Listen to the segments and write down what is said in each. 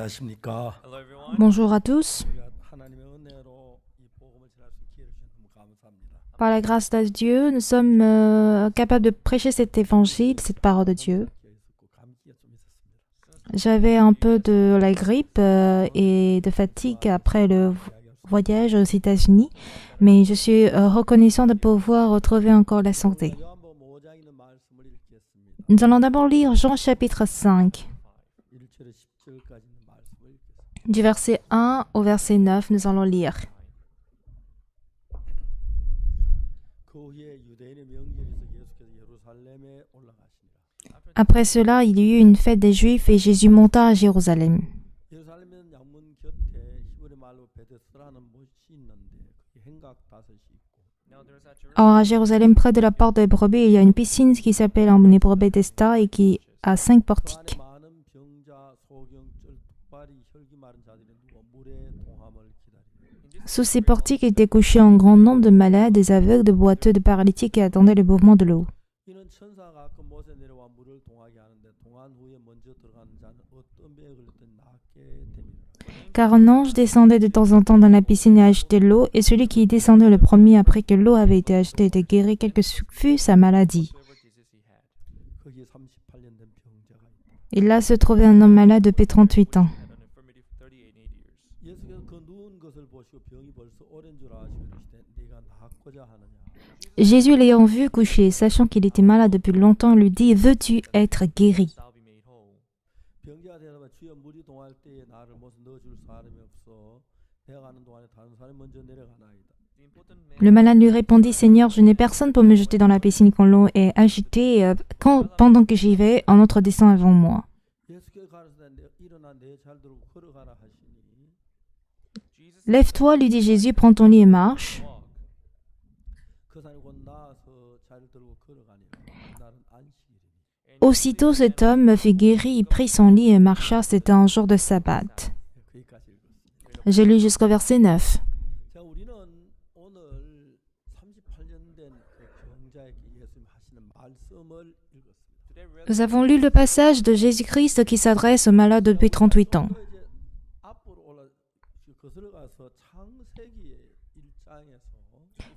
안녕하십니까. Hello, everyone. Bonjour à tous. 우리가 하나님의 은혜로 이 복음을 전할 수 있는 기회를 주셔서 너무 감사합니다. Par la grâce de Dieu, nous sommes capables de prêcher cet évangile, cette parole de Dieu. 기회 있었고 감기가 좀 있었습니다. J'avais un peu de la grippe et de fatigue après le voyage aux États-Unis, mais je suis reconnaissant de pouvoir retrouver encore la santé. 요한복음 5장에 있는 말씀을 읽겠습니다. Nous allons d'abord lire Jean chapitre 5, 1절에 10절까지 있는 말씀을 읽겠습니다. du verset 1 au verset 9, nous allons lire. 그 후에 유대인의 명절에서 예수께서 예루살렘에 올라가시니라. Après cela, il y eut une fête des Juifs et Jésus monta à Jérusalem. 예루살렘에는 양문 곁에 히브리 말로 베데스라는 못이 있는데 그게 행각 다섯이 있고 Now there's at Jerusalem Or, à Jérusalem, près de la porte des brebis, il y a une piscine qui s'appelle en hébreu Bethesda et qui a 5 그 portiques. 안에 많은 병자, 소경절, 뚝발이, 혈기 마른 자들이 누워 물에 동함을 기다리고 Sous ces portiques étaient couchés un grand nombre de malades, des aveugles, de boiteux, de paralytiques qui attendaient le mouvement de l'eau. 이는 천사가 가끔 못에 내려와 물을 동하게 하는데 동한 후에 먼저 들어가는 자는 어떤 병에 걸렸든 낫게 됩니다. Car un ange descendait de temps en temps dans la piscine et agitait l'eau, et celui qui y descendait le premier après que l'eau avait été agitée était guéri, quelle que fût sa maladie. whatever disease he had. 거기에 38년 된 병자가 있다. Et là se trouvait un homme malade depuis 38 ans. Had an infirmity for 38 years. 예수께서 그 누운 것을 보시고 병이 벌써 오랜 줄 아시고 이르시되 네가 낫고자 하느냐. Jésus l'ayant vu couché, sachant qu'il était malade depuis longtemps, lui dit « Veux-tu être guéri ?» Thou be made whole. 병자가 대답하여 주여 물이 동할 때에 나를 못에 넣어줄 사람이 없어 내가 가는 동안에 다른 사람이 먼저 내려가나이다. The important man Le malade lui répondit « Seigneur, je n'ai personne pour me jeter dans la piscine quand l'eau est agitée. Pendant que j'y vais, un autre descend avant moi. 예수께서 가르치되 일어나 내 잘 들고 걸어가라 하시니 Jesus Lève-toi, lui dit Jésus, prends ton lit et marche. walk. 그 사람이 곧 나와서 잘 들고 걸어가니라. 나는 안식일이니. Aussitôt cet homme fut guéri, il prit son lit et marcha. C'était un jour de sabbat. 거기까지 읽었습니다. J'ai lu jusqu'au verset 9. 자, 우리는 오늘 38년 된 그 병자에게 예수님 하시는 말씀을 읽었습니다. Today we read Nous avons lu le passage de Jésus-Christ qui s'adresse aux malades depuis 38 ans. 이제 앞으로 거슬러가서 창세기의 1장에서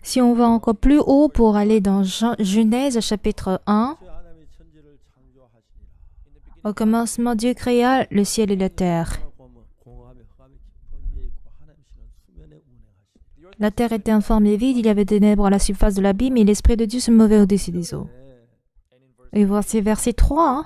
Si on va encore plus haut pour aller dans Genèse chapitre 1, 하나님이 천지를 창조하시니라. in the beginning au commencement Dieu créa le ciel et la terre. 보면 공함에 흑암에 깊은 위에 있고 하나님이시는 수면에 운행하시니라. the earth La terre était informe et vide, il y avait des ténèbres à la surface de l'abîme et l'Esprit de Dieu se mouvait au-dessus des eaux. and in verse Et voici verset 3. hein.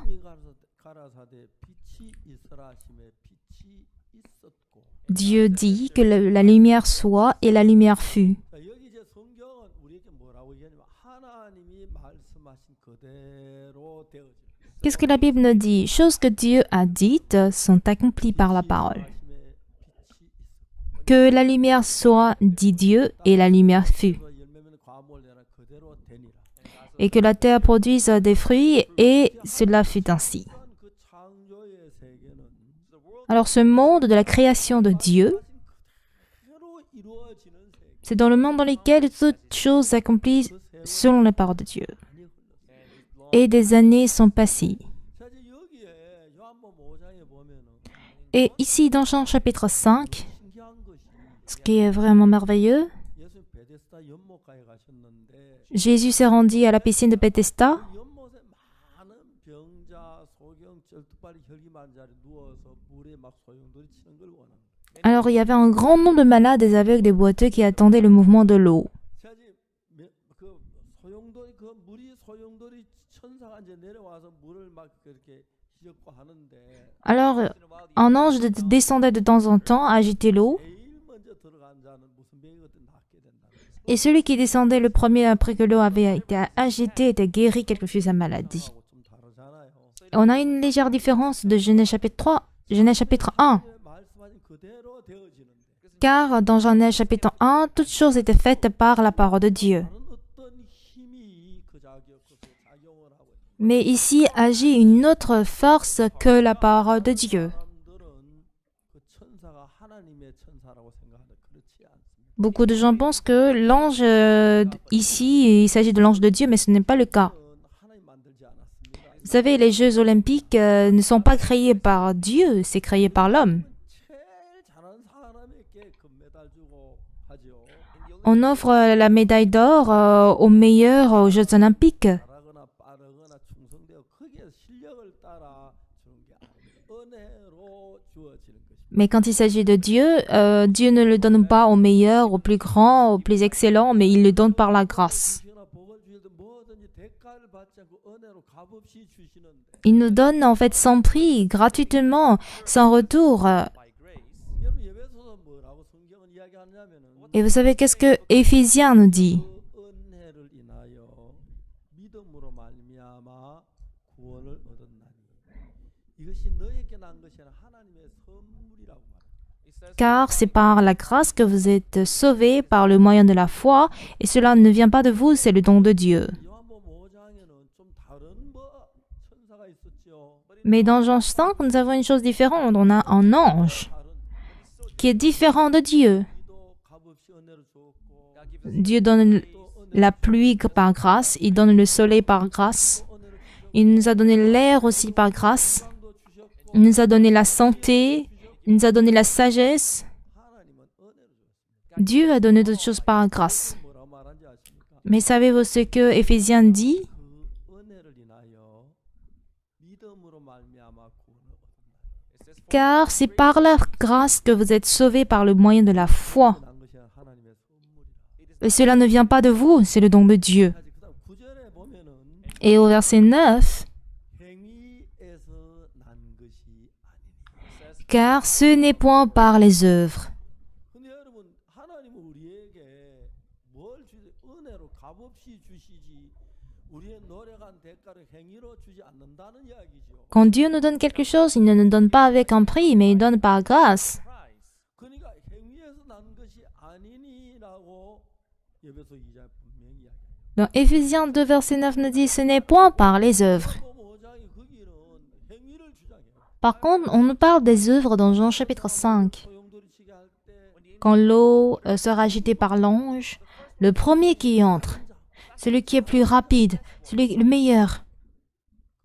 가라사대 빛이 있으라 하심에 빛이 있었고. Dieu dit que la lumière soit et la lumière fut. 자, 여기 이제 성경은 우리에게 뭐라고 얘기하냐면 하나님이 말씀하신 그대로 되어진. Qu'est-ce que la Bible nous dit? Choses que Dieu a dites sont accomplies par la parole. 하심에 빛이 있었고. Que la lumière soit, dit Dieu, et la lumière fut. 그 열매면 과목을 내나 그대로 되니라. Et que la terre produise des fruits, et cela fut ainsi. 그 창조의 세계는 the world Alors ce monde de la création de Dieu, 그대로 이루어지는 세계. c'est dans le monde dans lequel toutes choses s'accomplissent selon la parole de Dieu. 많이 흘렀어요. and it's long. Et des années sont passées. 자, 이제 여기에 요한복음 5장에 보면은 Et ici, dans Jean chapitre 5, 신기한 것이 ce qui est vraiment merveilleux, 예수 베데스다 연못가에 가셨는데 Jésus s'est rendu à la piscine de Bethesda. 그 연못에 많은 병자, 소경, 쩔뚝발이 혈기 많은 자리 누워서 물에 막 소용돌이 치는 걸 원하는 거예요. Alors il y avait un grand nombre de malades, des aveugles, des boiteux qui attendaient le mouvement de l'eau. 자, 이제 그 소용돌이 그 물이 소용돌이 천사가 이제 내려와서 물을 막 그렇게 휘젓고 하는데 Alors un ange descendait de temps en temps, agitait l'eau, 제일 먼저 들어간 자는 무슨 병이든 낫게 된다. et celui qui descendait le premier après que l'eau avait été agitée était guéri, quelle que fût sa maladie. 하고 좀 다르잖아요. On a une légère différence de Genèse chapitre 3, Genèse chapitre 1. 말씀하신 그대로 되어지는데 Car dans Genèse chapitre 1, toutes choses étaient faites par la parole de Dieu. 다른 어떤 힘이 그 자기역에서 작용을 하고 있는 Mais ici agit une autre force que la parole de Dieu. 사람들은 그 천사가 하나님의 천사라고 생각하는데 그렇지 않습니다. Beaucoup de gens pensent que l'ange, ici, il s'agit de l'ange de Dieu, mais ce n'est pas le cas. 하나님 만들지 않았습니다. Vous savez, les Jeux olympiques ne sont pas créés par Dieu, c'est créé par l'homme. on offre la médaille d'or aux meilleurs aux Jeux olympiques. 잘하거나 빠르거나 충성되어 거기에 실력을 따라 주는 게 아니고 은혜로 주어지는 것입니다. Mais quand il s'agit de Dieu, Dieu ne le donne pas aux meilleurs, aux plus grands, aux plus excellents, mais il le donne par la grâce. 주시거나 복을 주셔도 뭐든지 대가를 받지 않고 은혜로 값없이 주시는데 Il nous donne en fait sans prix, gratuitement, sans retour. by grace. 여러분 예배소서 뭐라고 성경은 이야기하냐면은 Et vous savez qu'est-ce que Éphésiens nous dit? 그 은혜를 인하여 믿음으로 말미암아 구원을 얻었나니 이것이 너에게 난 것이 아니라 하나님의 선물이라고 말합니다. It says Car c'est par la grâce que vous êtes sauvés par le moyen de la foi, et cela ne vient pas de vous, c'est le don de Dieu. 요한복음 5장에는 좀 다른 천사가 있었죠. Mais dans Jean 5, nous avons une chose différente. On a un ange 다른 qui est différent de Dieu. 우리도 값없이 은혜를 주었고 God gives us Dieu donne 또 la pluie par grâce, il donne le soleil par grâce, 은혜를 주셨고 il nous a donné l'air aussi par grâce, 건강도 주셨고 il nous a donné la santé, il nous a donné la sagesse. 하나님은 은혜를 주셨습니다. Dieu a donné d'autres choses par grâce. 뭐라고 말한지 아십니까? Mais savez-vous ce que Éphésiens dit? 그 은혜를 인하여 믿음으로 말미암아 구원을 얻었나니 it says Car c'est par la grâce que vous êtes sauvés par le moyen de la foi. 난 것이 하나님의 선물이라. Et cela ne vient pas de vous, c'est le don de Dieu. 아직 그다음 9절에 보면은 Et au verset 9, 행위에서 난 것이 아니니. car ce n'est point par les œuvres. 근데 여러분 하나님은 우리에게 뭘 주지? 은혜로 값없이 주시지. 우리의 노력한 대가를 행위로 주지 않는다는 이야기죠. Quand Dieu nous donne quelque chose, il ne nous donne pas avec un prix, mais il donne par grâce. price. 그러니까 행위에서 난 것이 아니니라고 예배소 2장 분명히 이야기해요. Dans Éphésiens 2, verset 9 nous dit, ce n'est point par les œuvres. 야고보 5장이 거기는 행위를 주장해요. Par contre, on nous parle des œuvres dans Jean chapitre 5. 소용돌이 치게 할 때 Quand l'eau sera agitée par l'ange, le premier qui entre, celui qui est plus rapide, celui le meilleur.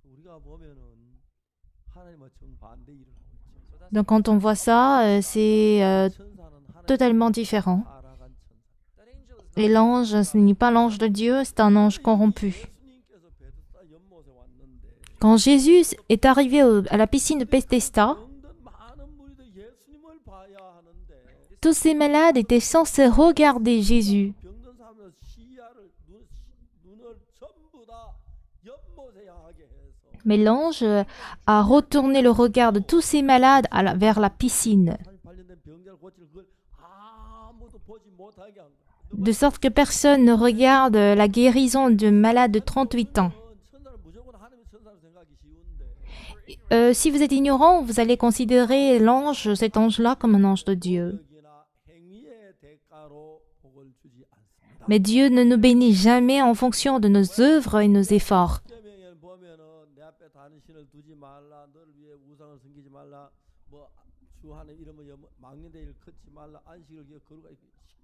우리가 보면은 하나님과 정반대 일을 하고 있죠. Donc quand on voit ça, c'est 천사는 하나님 totalement différent. 알아간 천사. That angel is Et l'ange, ce n'est pas l'ange de Dieu, c'est un ange corrompu. 예수님께서 베드스다 연못에 왔는데 Quand Jésus est arrivé à la piscine de Bethesda, 병든 많은 무리들 예수님을 봐야 하는데 tous ces malades étaient censés regarder Jésus. 병든 사람들 시야를 눈을 전부 다 연못에 향하게 해서 Mais l'ange a retourné le regard de tous ces malades vers la piscine, 관련된 병자를 고칠 그걸 아무도 보지 못하게 한 거예요. de sorte que personne ne regarde la guérison du malade de 38 ans. 천사를 무조건 하나님의 천사로 생각하기 쉬운데 Si vous êtes ignorant, vous allez considérer l'ange, cet ange-là, comme un ange de Dieu. 여기나 행위의 대가로 복을 주지 않습니다. Mais Dieu ne nous bénit jamais en fonction de nos œuvres et nos efforts. 십계명에 보면은 내 앞에 다른 신을 두지 말라, 너를 위해 우상을 섬기지 말라, 뭐 주 하나님 이름을 망령된 일을 걷지 말라, 안식을 기어 거룩하게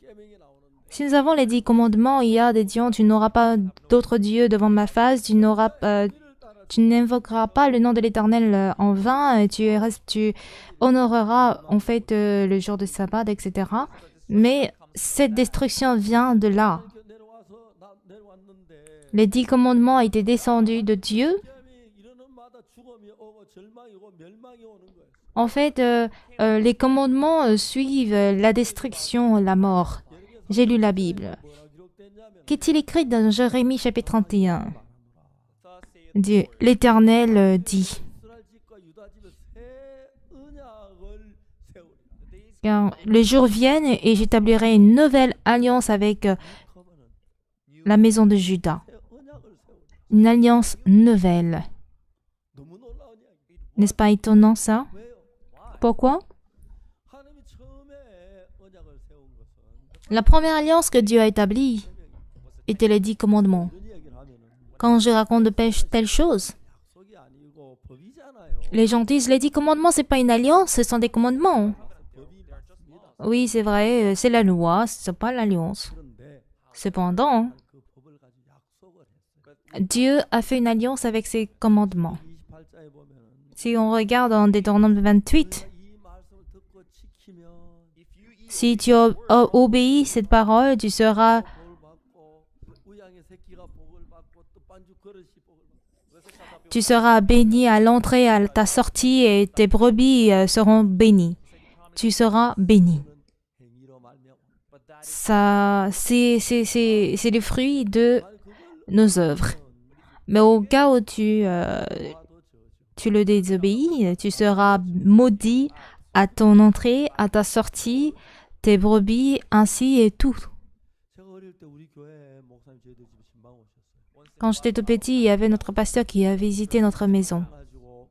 십계명이 나오는데 Si nous avons les 10 commandements, il y a des dieux, tu n'auras pas d'autres dieux devant ma face, tu n'invoqueras pas le nom de l'Éternel en vain, et tu honoreras en fait le jour de sabbat, etc. Mais cette destruction vient de là. 이렇게 내려왔는데 Les 10 commandements étaient descendus de Dieu. 십계명이 이르는 마다 죽음이 오고 절망이 오고 멸망이 오는 거예요. En fait, les commandements suivent la destruction, la mort. J'ai lu la Bible. 뭐라 기록됐냐면 Qu'est-il écrit dans Jérémie chapitre 31? thus saith Dieu, l'Éternel dit, 이스라엘 집과 유다 집에 새 언약을 세우리라. the days car les jours viennent et j'établirai une nouvelle alliance avec 커버는 la maison de Juda. 새 언약을 세우리라. Une alliance nouvelle. 너무 놀라운 이야기. N'est-ce pas étonnant ça? 왜요? Pourquoi? 하나님이 처음에 언약을 세운 것은 La première alliance que Dieu a établie était les 10 commandements. 이런 이야기를 하면은 Quand je raconte de telles choses, 약속이 아니고 법이잖아요. les gens disent les 10 commandements, c'est pas une alliance, ce sont des commandements. 법이 맞습니다. Oui, c'est vrai, c'est la loi, c'est pas l'alliance. 그런데 Cependant, 그 법을 가지고 약속을 했어요. Dieu a fait une alliance avec ses commandements. 28장에 보면은 Si on regarde en Deutéronome 28, 이 말씀을 듣고 지키면 if you eat Si tu obéis cette parole, tu seras 복을 받고 우양의 새끼가 복을 받고 떡반죽 그릇이 복을 받고 Tu seras béni à l'entrée, à ta sortie, et tes brebis seront bénies. Tu seras béni. 행위로 말미암아 Ça, c'est le fruit de nos œuvres. Mais au cas où tu le désobéis, tu seras maudit à ton entrée, à ta sortie, tes brebis, ainsi et tout. 제가 어릴 때 우리 교회 목사님 저희들 집에 신방 오셨어요. Quand j'étais tout petit, il y avait notre pasteur qui a visité notre maison. 가지고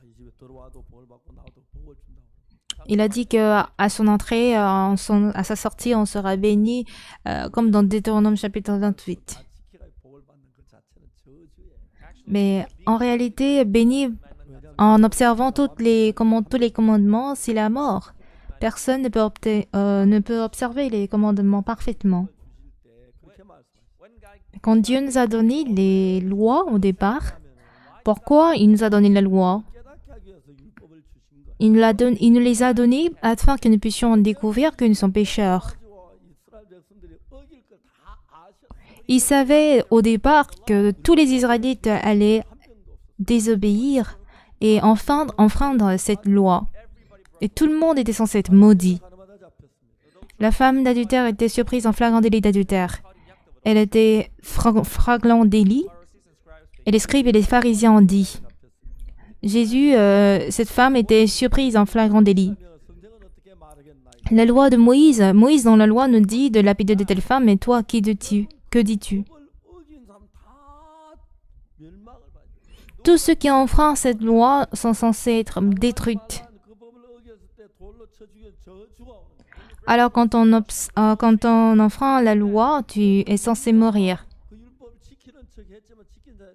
이 집에 들어와도 복을 받고 나와도 복을 준다고. Il a dit que à son entrée, à sa sortie, on sera béni, comme dans Deutéronome chapitre 28. 지키라 복을 받는 그 자체는 저주예요. Mais en réalité, béni en observant tous les commandements, c'est la mort. Personne ne peut observer les commandements parfaitement. 주실 때 그렇게 말씀하셨어요. Quand Dieu nous a donné les lois au départ, pourquoi il nous a donné la loi? 깨닫게 하기 위해서 율법을 주신 거예요. Il nous les a donnés afin que nous puissions découvrir que nous sommes pécheurs. 가지고 이스라엘 백성들이 어길 걸 다 아셨어요. Il savait au départ que tous les Israélites allaient désobéir et enfreindre cette loi. Et tout le monde était censé être maudit. 하나마다 잡혔습니다. La femme d'adultère était surprise en flagrant délit d'adultère. Elle était flagrant délit. Et les scribes et les pharisiens ont dit, Jésus, cette femme était surprise en flagrant délit. 성경은 어떻게 말하겠나? La loi de Moïse dans la loi nous dit de lapider de telle femme, et toi, que dis-tu? 법을 어긴 사람 다 멸망을 받아요. Tous ceux qui enfreignent cette loi sont censés être détruits. 그 법을 어겼을 때 돌로 쳐 죽여 저주가 오는 거예요. Alors quand on enfreint la loi, tu es censé mourir. 그 율법을 지키는 척 했지만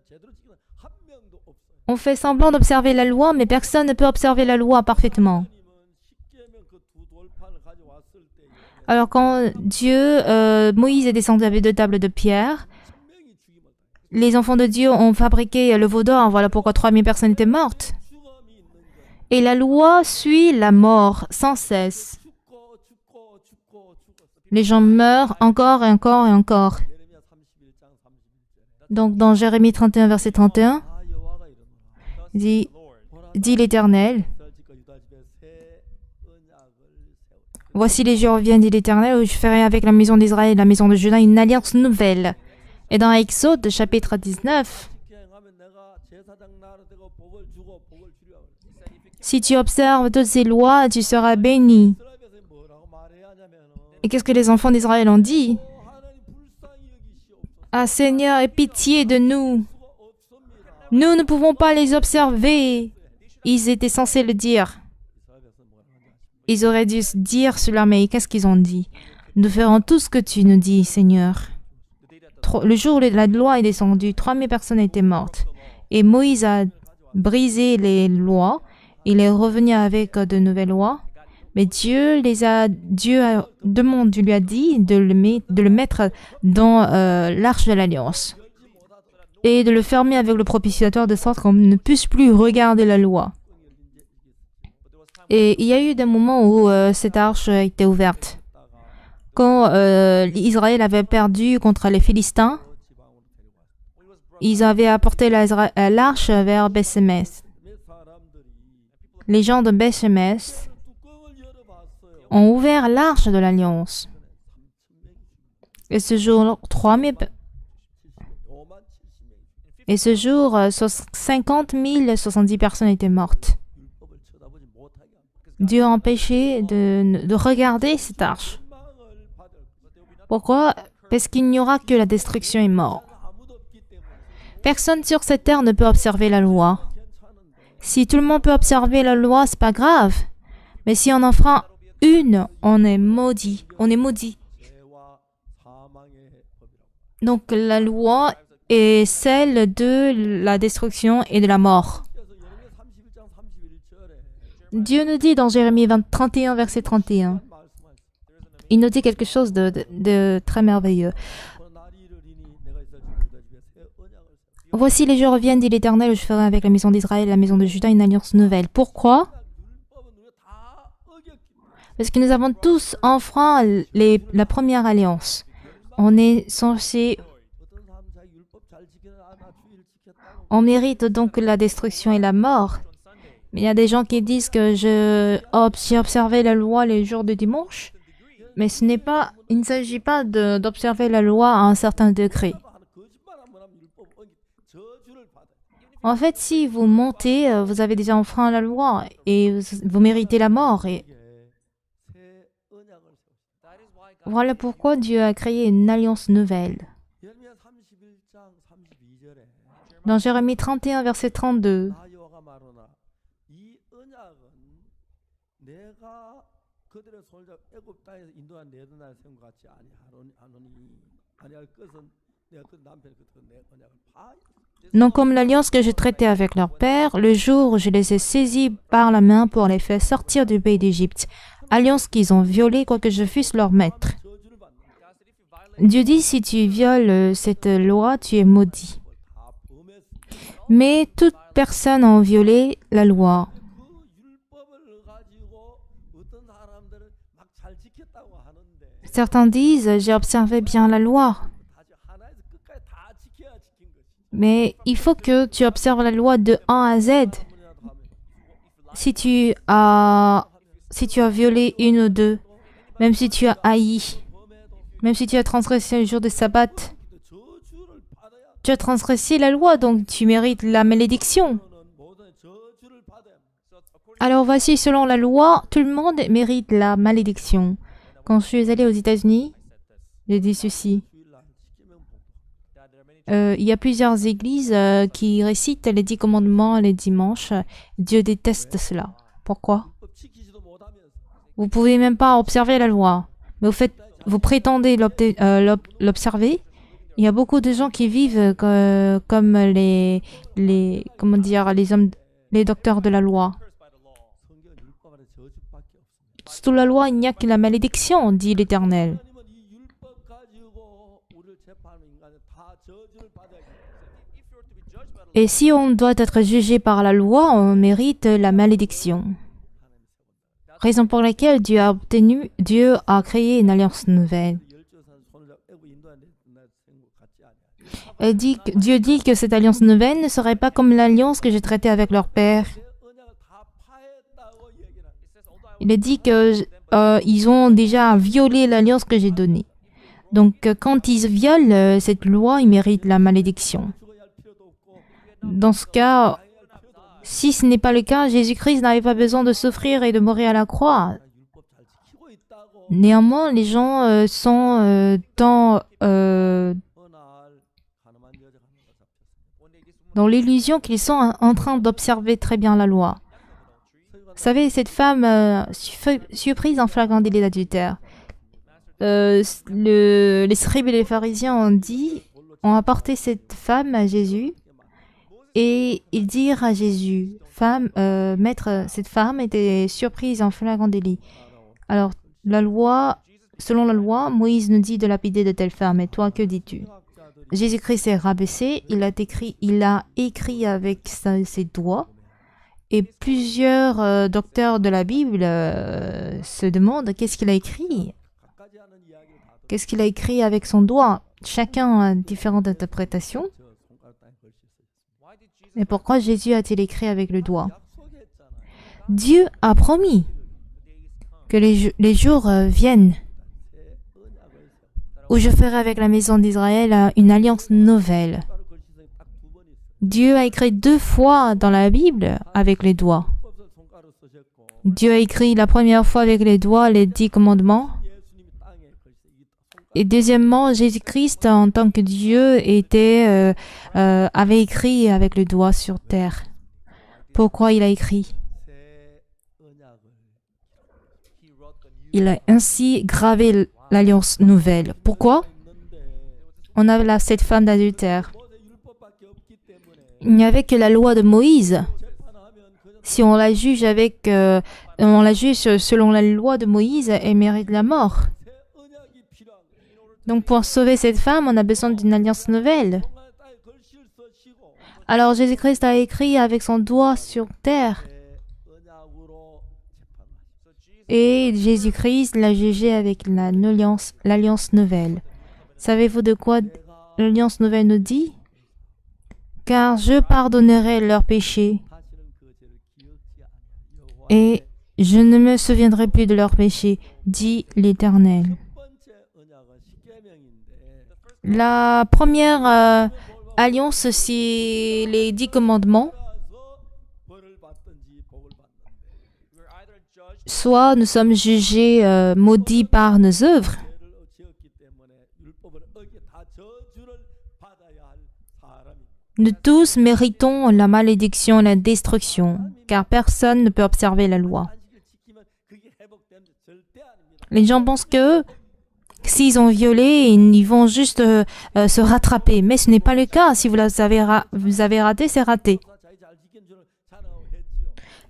제대로 지키는 한 명도 없어요. On fait semblant d'observer la loi, mais personne ne peut observer la loi parfaitement. 하나님은 십계명 그두 돌판을 가져왔을 때 Alors quand Moïse est descendu avec 2 tables de pierre, 분명히 죽임을 당해요. les enfants de Dieu ont fabriqué le veau d'or, voilà pourquoi 3000 personnes étaient mortes. 죽음이 있는 거예요. Et la loi suit la mort sans cesse. 죽고. Les gens meurent encore et encore et encore. 예레미야 31장 31절. Donc dans Jérémie 31, verset 31, 아 여호와가 이르노라. dit l'Éternel, 이스라엘 집과 유다 집에 새 언약을 세우라. Voici les jours viennent, dit l'Éternel, où je ferai avec la maison d'Israël et la maison de Juda une alliance nouvelle. Et dans Exode, chapitre 19, 이렇게 행하면 내가 제사장 나라 되고 복을 주고 복을 주리라. si tu observes toutes ces lois, tu seras béni. 이스라엘 백성이 뭐라고 말해야 하냐면은 Et qu'est-ce que les enfants d'Israël ont dit? 하나님 불쌍히 여기시옵소서. Ah Seigneur, aie pitié de nous. 수가 없습니다. Nous ne pouvons pas les observer. Ils étaient censés le dire. 이스라엘 백성 뭐라고 하냐? Ils auraient dû se dire cela, mais qu'est-ce qu'ils ont dit? Nous ferons tout ce que tu nous dis, Seigneur. Le jour où la loi est descendue, 3000 personnes étaient mortes. Et Moïse a brisé les lois. Il est revenu avec de nouvelles lois. Mais Dieu lui a dit de le mettre dans l'arche de l'alliance. Et de le fermer avec le propitiateur de sorte qu'on ne puisse plus regarder la loi. Et il y a eu des moments où cette arche était ouverte. Quand Israël avait perdu contre les Philistins, ils avaient apporté l'arche vers Beth-Shemesh. 몇 사람들이 Les gens de Beth-Shemesh 뚜껑을 열어봤어요. ont ouvert l'arche de l'Alliance. Et ce jour, 50 070 personnes étaient mortes. 율법을 쳐다보지 못하게 하는 Dieu a empêché de regarder cette arche. 망을 받을 거예요. Pourquoi? Parce qu'il n'y aura que la destruction et mort. 아무도 없기 때문에 Personne sur cette terre ne peut observer la loi. 괜찮은데 Si tout le monde peut observer la loi, c'est pas grave. Mais si on enfreint une, on est maudit. On est maudit. 죄와 사망의 법이라고. Donc la loi est celle de la destruction et de la mort. 그래서 예레미야 31장 31절에 Dieu nous dit dans Jérémie 31, verset 31, 말씀하셨어요. il nous dit quelque chose de très merveilleux. 날이 이르리니 내가 이스라엘 집과 유다 집에 새 언약을 세우리라. Voici les jours viennent, dit l'Éternel, où je ferai avec la maison d'Israël et la maison de Juda une alliance nouvelle. Pourquoi? 율법은 우리가 다 어겼기 때문에 Parce que nous avons tous enfreint la première alliance. On est censé... 어떤 사람 자기 율법 잘 지키는 나 주의를 지켰다고 On mérite donc la destruction et la mort. Mais il y a des gens qui disent que j'ai observé la loi les jours de dimanche. Mais il ne s'agit pas d'observer la loi à un certain degré. 하는 거짓말 한번 하면 율법 어기 저주를 받아. En fait, si vous mentez, vous avez déjà enfreint la loi et vous méritez la mort. Et 새 언약을 세웠어. That is why God voilà pourquoi Dieu a créé une alliance nouvelle. 예레미야 31장 32절에 Dans Jérémie 31, verset 32, 나 여호와가 말하노라 이 언약은 내가 그들의 손을 잡아 애굽 땅에서 인도한 내던 날 세운 것 같이 아니할 것은 내가 그 남편 내 언약을 파 non comme l'alliance que je traitais avec leur père, le jour où je les ai saisis par la main pour les faire sortir du pays d'Égypte. Alliance qu'ils ont violée, quoique je fusse leur maître. 저주를 받는 거야. God said if you violate Dieu dit, si tu violes cette loi, tu es maudit. 다 범했어. Mais toute personne a violé la loi. 그 율법을 가지고 어떤 사람들은 막 잘 지켰다고 하는데 Certains disent, j'ai observé bien la loi. 다시 하나에서 끝까지 다 지켜야 지킨 거지. Mais il faut que tu observes la loi de A à Z. 아무리라도 하면 Si tu as violé une ou deux, même si tu as haï, même si tu as transgressé le jour de sabbat, 저주를 받아야 tu as transgressé la loi, donc tu mérites la malédiction. 너는 모든 저주를 받아야 so according Alors voici, selon la loi, tout le monde mérite la malédiction. Quand je suis allée aux États-Unis, j'ai dit ceci. 주일날 십계명 봉독. that there are many Il y a plusieurs églises qui récitent les 10 commandements les dimanches. Dieu déteste cela. Pourquoi? 율법 지키지도 못하면서 Vous pouvez même pas observer la loi. Mais vous prétendez l'observer. Il y a beaucoup de gens qui vivent comme comment dire, les docteurs de la loi. cursed by the law. 성경 율법 안에 저주밖에 없습니다. Sous la loi, il n'y a que la malédiction, dit l'Éternel. 하나님은 이 율법 가지고 우리를 재판하는 인간은 다 저주를 받아야 돼. If you were to be judged by the law, Et si on doit être jugé par la loi, on mérite la malédiction. Raison pour laquelle Dieu a créé une alliance nouvelle. 열조산 손을 잡고 애굽 인도한 날 세운 것 같지 않냐. Dieu dit que cette alliance nouvelle ne serait pas comme l'alliance que j'ai traitée avec leur père. 새 언약을 다 파했다고 얘기를 하는. it says, although I Il a dit que ils ont déjà violé l'alliance que j'ai donnée. Donc, quand ils violent cette loi, ils méritent la malédiction. 죽어야 할 필요도 없고 Dans ce cas, si ce n'est pas le cas, Jésus-Christ n'avait pas besoin de souffrir et de mourir à la croix. 율법 잘 지키고 있다고 Néanmoins, les gens sont 어느 날 가늠한 여자가 하나가 잡혔습니다. one day this woman dans l'illusion qu'ils sont en train d'observer très bien la loi. Vous savez, cette femme surprise en flagrant délit d'adultère. Les scribes et les pharisiens ont apporté cette femme à Jésus et ils dirent à Jésus, Maître, cette femme était surprise en flagrant délit. Alors, selon la loi, Moïse nous dit de lapider de telle femme. Et toi, que dis-tu? Jésus-Christ s'est rabaissé, il a écrit avec ses doigts. Et plusieurs docteurs de la Bible se demandent qu'est-ce qu'il a écrit. 갖가지 않은 이야기를 다 듣고 Qu'est-ce qu'il a écrit avec son doigt? Chacun a différentes interprétations. 저 손가락 땅에 걸칠 수 있습니다. why did Jesus Mais pourquoi Jésus a-t-il écrit avec le doigt? 약속했잖아요. Dieu a promis que les jours viennent 새 언약을 세워. où je ferai avec la maison d'Israël une alliance nouvelle. 손가락 걸칠 수 딱두 번 있어요. Dieu a écrit 2 fois dans la Bible avec les doigts. 율법서 손가락 쓰셨고 Dieu a écrit la première fois avec les doigts les 10 commandements. 예수님이 땅에 걸쳐 이 손가락 Et deuxièmement, Jésus-Christ, en tant que Dieu, avait écrit avec le doigt sur terre. Pourquoi il a écrit? 새 언약을 he wrote the new Il a ainsi gravé l'alliance nouvelle. Pourquoi? 있는데 On a là cette femme d'adultère. 모세 율법밖에 없기 때문에 Il n'y avait que la loi de Moïse. 재판하면 그냥 Si on la juge selon la loi de Moïse, elle mérite la mort. 새 언약이 필요한 거예요. Donc pour sauver cette femme, on a besoin d'une alliance nouvelle. 손가락 땅에 걸칠 수 없이고 Alors Jésus-Christ a écrit avec son doigt sur terre. 새 언약으로 재판하시고 so Jesus et Jésus-Christ l'a jugé avec l'alliance nouvelle. Savez-vous de quoi l'alliance nouvelle nous dit? Car je pardonnerai leurs péchés et je ne me souviendrai plus de leurs péchés, dit l'Éternel. La première alliance, c'est les 10 commandements. Soit nous sommes jugés maudits par nos œuvres, nous tous méritons la malédiction et la destruction, car personne ne peut observer la loi. Les gens pensent que s'ils ont violé, ils vont juste se rattraper. Mais ce n'est pas le cas. Si vous avez raté, c'est raté.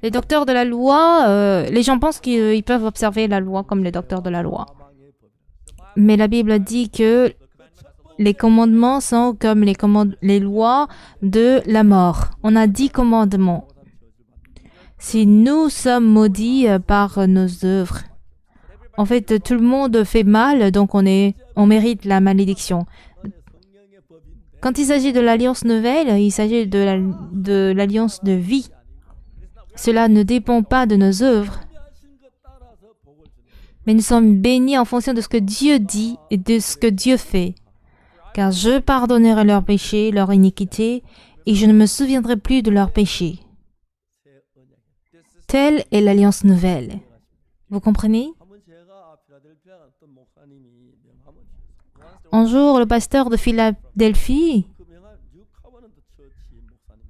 Les docteurs de la loi, les gens pensent qu'ils peuvent observer la loi comme les docteurs de la loi. Mais la Bible dit que les commandements sont comme les lois de la mort. On a 10 commandements. Si nous sommes maudits par nos œuvres, en fait, tout le monde fait mal, donc on mérite la malédiction. Quand il s'agit de l'alliance nouvelle, il s'agit de l'alliance de vie. Cela ne dépend pas de nos œuvres, mais nous sommes bénis en fonction de ce que Dieu dit et de ce que Dieu fait. Car je pardonnerai leurs péchés, leur iniquité, et je ne me souviendrai plus de leurs péchés. Telle est l'alliance nouvelle. Vous comprenez? Un jour, le pasteur de Philadelphie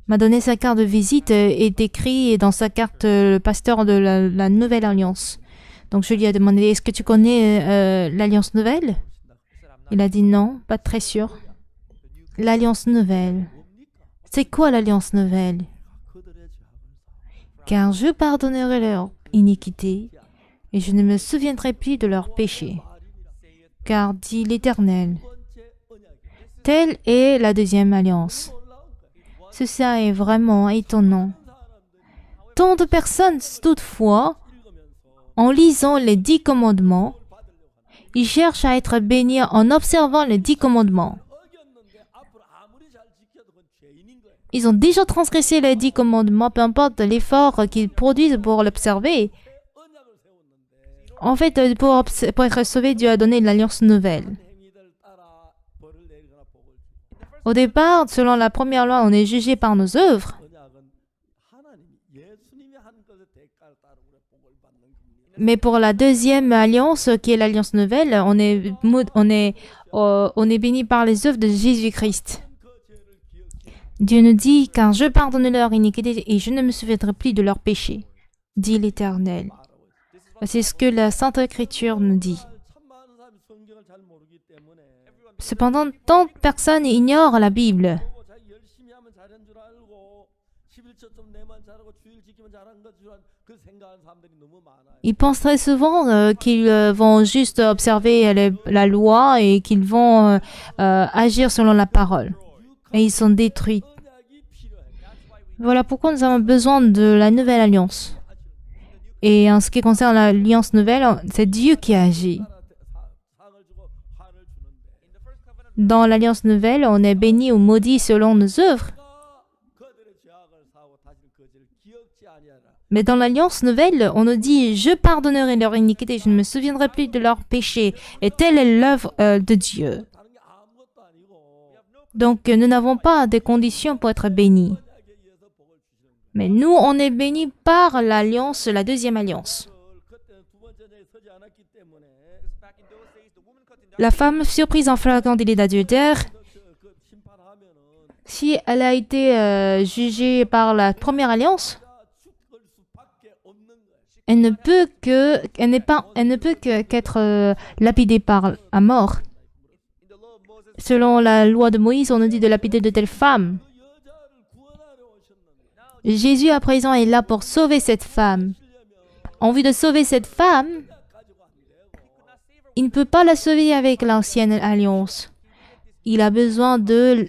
m'a donné sa carte de visite et écrit dans sa carte le pasteur de la Nouvelle Alliance. Donc je lui ai demandé, est-ce que tu connais l'Alliance Nouvelle? Il a dit non, pas très sûr. L'Alliance Nouvelle. C'est quoi l'Alliance Nouvelle? Car je pardonnerai leur iniquité et je ne me souviendrai plus de leurs péchés. Car dit l'Éternel, telle est la deuxième alliance. Ceci est vraiment étonnant. Tant de personnes, toutefois, en lisant les 10 commandements, ils cherchent à être bénis en observant les 10 commandements. Ils ont déjà transgressé les 10 commandements, peu importe l'effort qu'ils produisent pour l'observer. En fait, pour être sauvé, Dieu a donné l'alliance nouvelle. Au départ, selon la première loi, on est jugé par nos œuvres. Mais pour la deuxième alliance, qui est l'alliance nouvelle, on est béni par les œuvres de Jésus-Christ. Dieu nous dit, car je pardonne leur iniquité et je ne me souviendrai plus de leurs péchés, dit l'Éternel. C'est ce que la Sainte Écriture nous dit. Cependant, tant de personnes ignorent la Bible. Ils pensent très souvent qu'ils vont juste observer la loi et qu'ils vont agir selon la parole. Et ils sont détruits. Voilà pourquoi nous avons besoin de la nouvelle alliance. Et en ce qui concerne l'alliance nouvelle, c'est Dieu qui agit. Dans l'alliance nouvelle, on est béni ou maudit selon nos œuvres. Mais dans l'alliance nouvelle, on nous dit « Je pardonnerai leur iniquité, je ne me souviendrai plus de leurs péchés. » Et telle est l'œuvre de Dieu. Donc, nous n'avons pas de conditions pour être bénis. Mais nous, on est bénis par l'alliance, la deuxième alliance. La femme surprise en flagrant délit d'adultère, si elle a été jugée par la première alliance, elle ne peut qu'être lapidée par à mort. Selon la loi de Moïse, on nous dit de lapider de telles femmes. Jésus, à présent, est là pour sauver cette femme. En vue de sauver cette femme, il ne peut pas la sauver avec l'ancienne alliance. Il a besoin de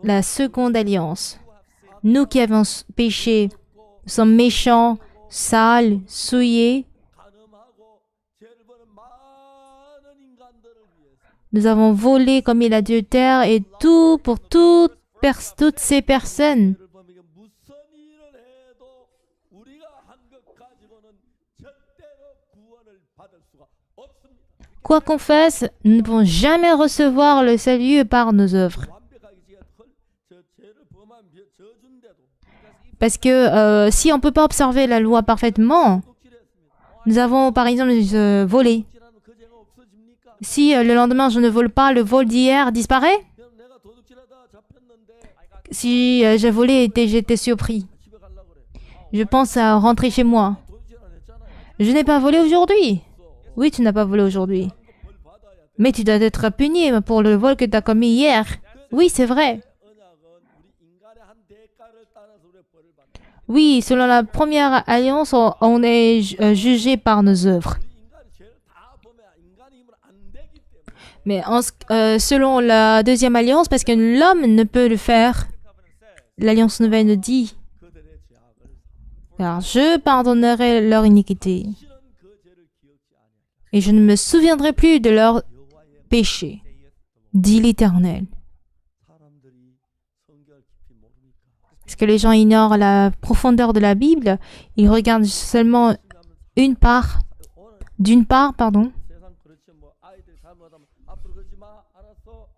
la seconde alliance. Nous qui avons péché, sommes méchants, sales, souillés. Nous avons volé, commis l'adultère et tout pour toutes ces personnes. 죄를 범하게 무슨 일을 해도 우리가 한 것 가지고는 절대로 구원을 받을 수가 없습니다. Quoi qu'on fasse, nous ne pouvons jamais recevoir le salut par nos œuvres. 완벽하게 저 죄를 범한 저준데도 Parce que si on ne peut pas observer la loi parfaitement, nous avons par exemple volé. 도둑질하면 그 죄가 없어집니까? Si le lendemain je ne vole pas, le vol d'hier disparaît. 그럼 내가 도둑질하다 잡혔는데 Si j'ai volé et j'étais surpris, 집에 가려고 그래. je pense à rentrer chez moi. 도둑질 안 했잖아요. Je n'ai pas volé aujourd'hui. Oui, tu n'as pas volé aujourd'hui. 벌 받아야 돼. Mais tu dois être puni pour le vol que tu as commis hier. Oui, c'est vrai. 언약은 우리 인간의 한 대가를 따라서 우리 벌을 받는. Oui, selon la première alliance, on est jugé par nos œuvres. 우리 인간이 죄를 다 범해 인간의 힘으로 안 되기 때문에. Mais selon la deuxième alliance, parce que l'homme ne peut le faire, l'alliance nouvelle nous dit, 그들의 죄악을 car je pardonnerai leur iniquité 실은 그 죄를 기억지 아니하리라. et je ne me souviendrai plus de leur 여호와의 péché, dit l'Éternel. 사람들이 성경을 깊이 모르니까. Parce que les gens ignorent la profondeur de la Bible, ils regardent seulement une part, 오늘 d'une part, pardon. 세상 그렇지 뭐 아이들이 잘못하면 앞으로 그러지 마 알았어.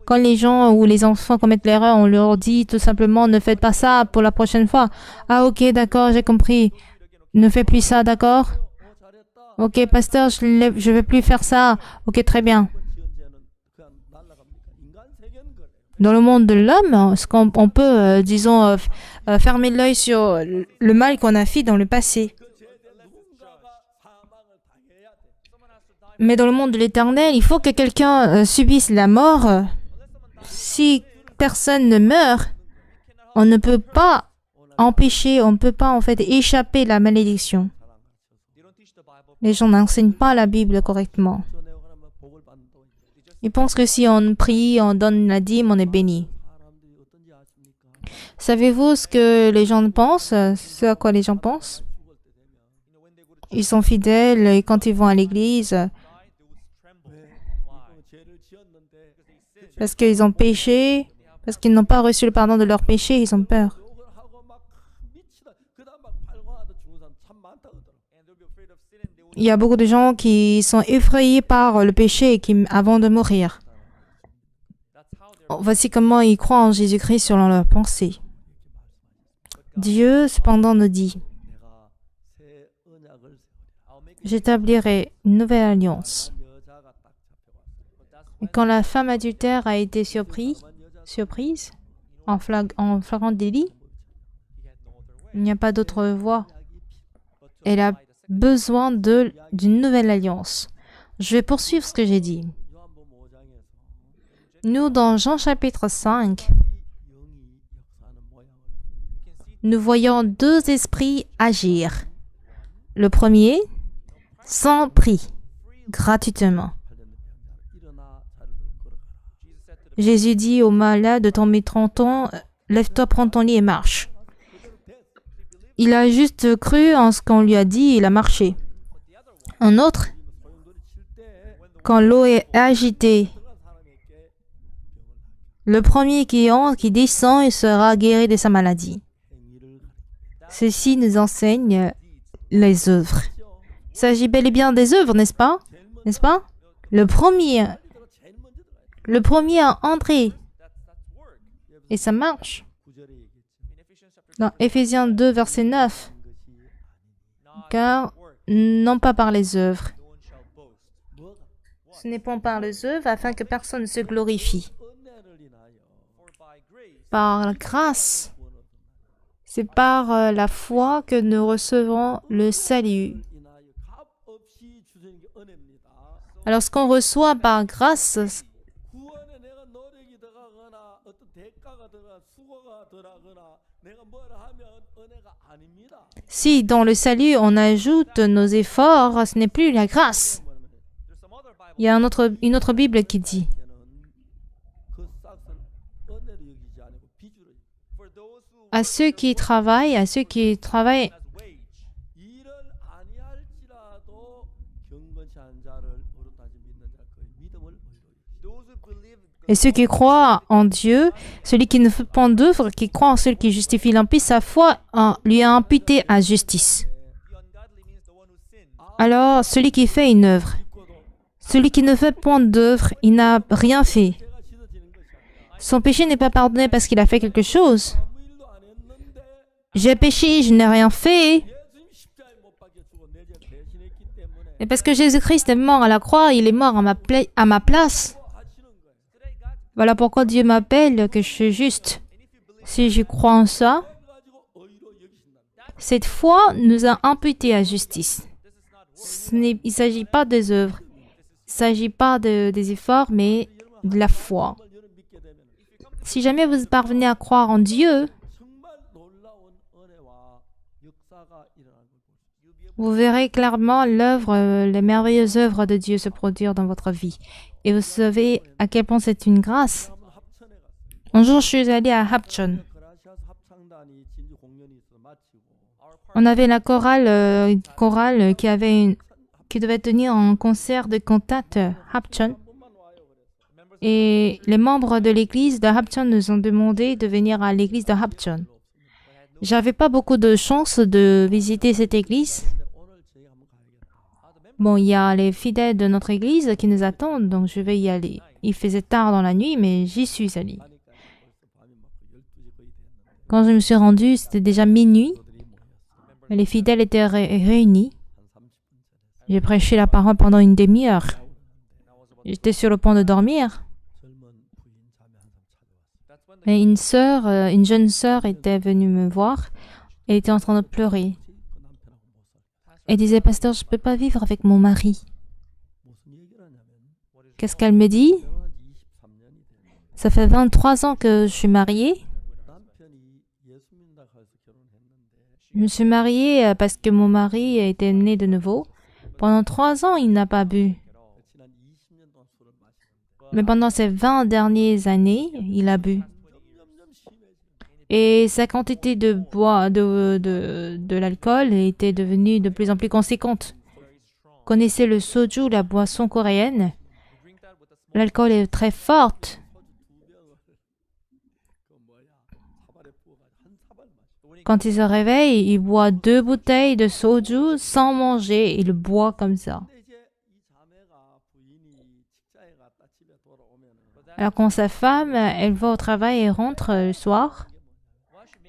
Quand les gens ou les enfants commettent l'erreur, on leur dit tout simplement ne faites pas ça pour la prochaine fois. Ah ok, d'accord, j'ai compris. Ne fais plus ça, d'accord? 잘했다. Ok, pasteur, je vais plus faire ça. Ok, très bien. 지은 죄는 그냥 날라갑니까? 인간 세계는 그래. Dans le monde de l'homme, ce qu'on on peut, disons, fermer l'œil sur le mal qu'on a fait dans le passé. 그 죄에 대해 누군가가 사망을 당해야 돼. Mais dans le monde de l'éternel, il faut que quelqu'un subisse la mort. Si personne ne meurt, on ne peut pas empêcher, on ne peut pas en fait échapper la malédiction. They don't teach the Bible. Les gens n'enseignent pas la Bible correctement. 저 내가 그러면 복을 받는다고. Ils pensent que si on prie, on donne la dîme, on est béni. 사람들이 어떤지 아십니까? Savez-vous ce que les gens pensent, ce à quoi les gens pensent? 죽을 때 되면 When they go to Ils sont fidèles et quand ils vont à l'église, die, they would tremble. 왜? Why? 죄를 지었는데 parce qu'ils ont péché, parce qu'ils n'ont pas reçu le pardon de leurs péchés, ils ont peur. 욕을 하고 막 미치다. 그다음 막 발광하다 죽는 사람 참 많다 그러더라. And they'll be afraid of sin and they will Il y a beaucoup de gens qui sont effrayés par le péché et qui, avant de mourir. that's how they're Voici comment ils croient en Jésus-Christ selon leurs pensées. Dieu, cependant, nous dit, 내가 새 언약을 I'll make j'établirai une nouvelle alliance. 한 여자가 딱 잡혀왔어. but that's Et quand la femme adultère a été surprise en flagrant délit, he had no other way. il n'y a pas d'autre voie. But to Elle a apply the second besoin d'une nouvelle alliance. Je vais poursuivre ce que j'ai dit. 요한복음 5장에서 Nous, dans Jean chapitre 5, 영이 역사하는 모양을 we can see nous voyons deux esprits agir. Le premier, sans prix, gratuitement. 관련된 병자를 일어나 자리를 걸어가라. Jesus said to the Jésus dit au malade de tomber 30 ans, lève-toi, prends ton lit et marche. Il a juste cru en ce qu'on lui a dit, il a marché. Un autre, 소용돌이 칠때 quand l'eau est agitée, 들어간 사람에게 병을 하게 le premier qui entre, qui descend, il sera guéri de sa maladie. 행위를 Ceci nous enseigne les œuvres. Il s'agit bel et bien des œuvres, n'est-ce pas? N'est-ce pas? Le premier 제일 먼저 들어가야 돼. Le premier à entrer. that's work. Et ça marche. 9절에 얘기했죠. In Ephesians chapter Dans Éphésiens 2, verset 9. not Car work, non pas par les œuvres. no one shall boast. 뭐가 Ce n'est pas par les œuvres afin que personne ne se glorifie. 은혜를 인하여 For by grace Par la grâce. 구원을 얻는 C'est par la foi que nous recevrons le salut. 인하여 값 없이 주시는 게 은혜입니다. Alors ce qu'on reçoit par grâce, 구원에 내가 노력이 들어가거나 어떤 대가가 들어가 수고가 들어가거나 내가 뭘 하면 은혜가 아닙니다. si dans le salut on ajoute nos efforts, ce n'est plus la grâce. 뭐냐면 there's some other Bible Il y a une autre Bible qui dit, 그 싹은 은혜로 여기지 아니고 비주로 여기지. for those who à ceux qui travaillent as wage. 일을 아니할지라도 경건치 않은 자를 어긋나지 믿는 자 그 믿음을 의로히 Et ceux qui croient en Dieu, celui qui ne fait point d'œuvre, qui croit en celui qui justifie l'impie, sa foi lui a imputé à justice. The ungodly means the one who sinned. Alors, celui qui fait une œuvre, celui qui ne fait point d'œuvre, il n'a rien fait. Son péché n'est pas pardonné parce qu'il a fait quelque chose. 아무 일도 안 했는데 J'ai péché, je n'ai rien fait. 예수님 십자가에 못 박혀 죽어 내 죄 대신했기 때문에 Et parce que Jésus-Christ est mort à la croix, il est mort à ma place. 하시는 거예요. Today, God Voilà pourquoi Dieu m'appelle que je suis juste. Si je crois en ça, 가지고 의로 여기신다. cette foi nous a imputés à justice. Il ne s'agit pas des œuvres, il ne s'agit pas des efforts, mais de la foi. 여러분 믿게 되면 Si jamais vous parvenez à croire en Dieu, 정말 놀라운 은혜와 역사가 일어나는 걸 보십시오. vous verrez clairement l'œuvre, les merveilleuses œuvres de Dieu se produire dans votre vie. Et vous savez à quel point c'est une grâce. 한번 합천에 갔어요. Un jour, je suis allée à Hapchon. 그라시아스 합창단이 진주 공연이 있어 마치고 On avait la chorale qui devait tenir un concert de cantate Hapchon. 한번만 와요 그랬어요. Et les membres de l'église de Hapchon nous ont demandé de venir à l'église de Hapchon. J'avais pas beaucoup de chance de visiter cette église. 근데 오늘 저희 한번 가야겠다. Bon, il y a les fidèles de notre église qui nous attendent, donc je vais y aller. Il faisait tard dans la nuit, mais j'y suis allée. 가니까 벌써 밤이 막 12시 거의 됐는데 Quand je me suis rendue, c'était déjà minuit. 들이 모였어요. Les fidèles étaient réunis. 한 30분 전에 J'ai prêché la parole pendant une demi-heure. J'étais sur le point de dormir. 젊은 부인 자매 한 사람 찾아왔어요. that's when the Et une jeune sœur était venue me voir. Elle était en train de pleurer. 그 남편하고 못 살게. Elle disait, Pasteur, je ne peux pas vivre avec mon mari. 무슨 얘기를 하냐면 Qu'est-ce qu'elle me dit? 결혼한 지 23년이 됐는데 Ça fait 23 ans que je suis mariée. 남편이 예수 믿는다고 해서 결혼했는데 Je me suis mariée parce que mon mari était né de nouveau. Pendant 3 ans, il n'a pas bu. 지난 20년 동안 술을 마시는데 Mais pendant ces 20 dernières années, il a bu. 점점 심해지는 Et sa quantité de de l'alcool était devenue de plus en plus conséquente. Connaissez le soju, la boisson coréenne? drink that with a small L'alcool est très forte. 그 뭐야 사발에 부어가지고 한 사발 마셔. Quand il se réveille, il boit 2 bouteilles de soju sans manger. Il boit comme ça. 근데 이제 이 자매가 부인이 직장에 갔다 집에 돌아오면은 Alors quand sa femme, elle va au travail et rentre le soir,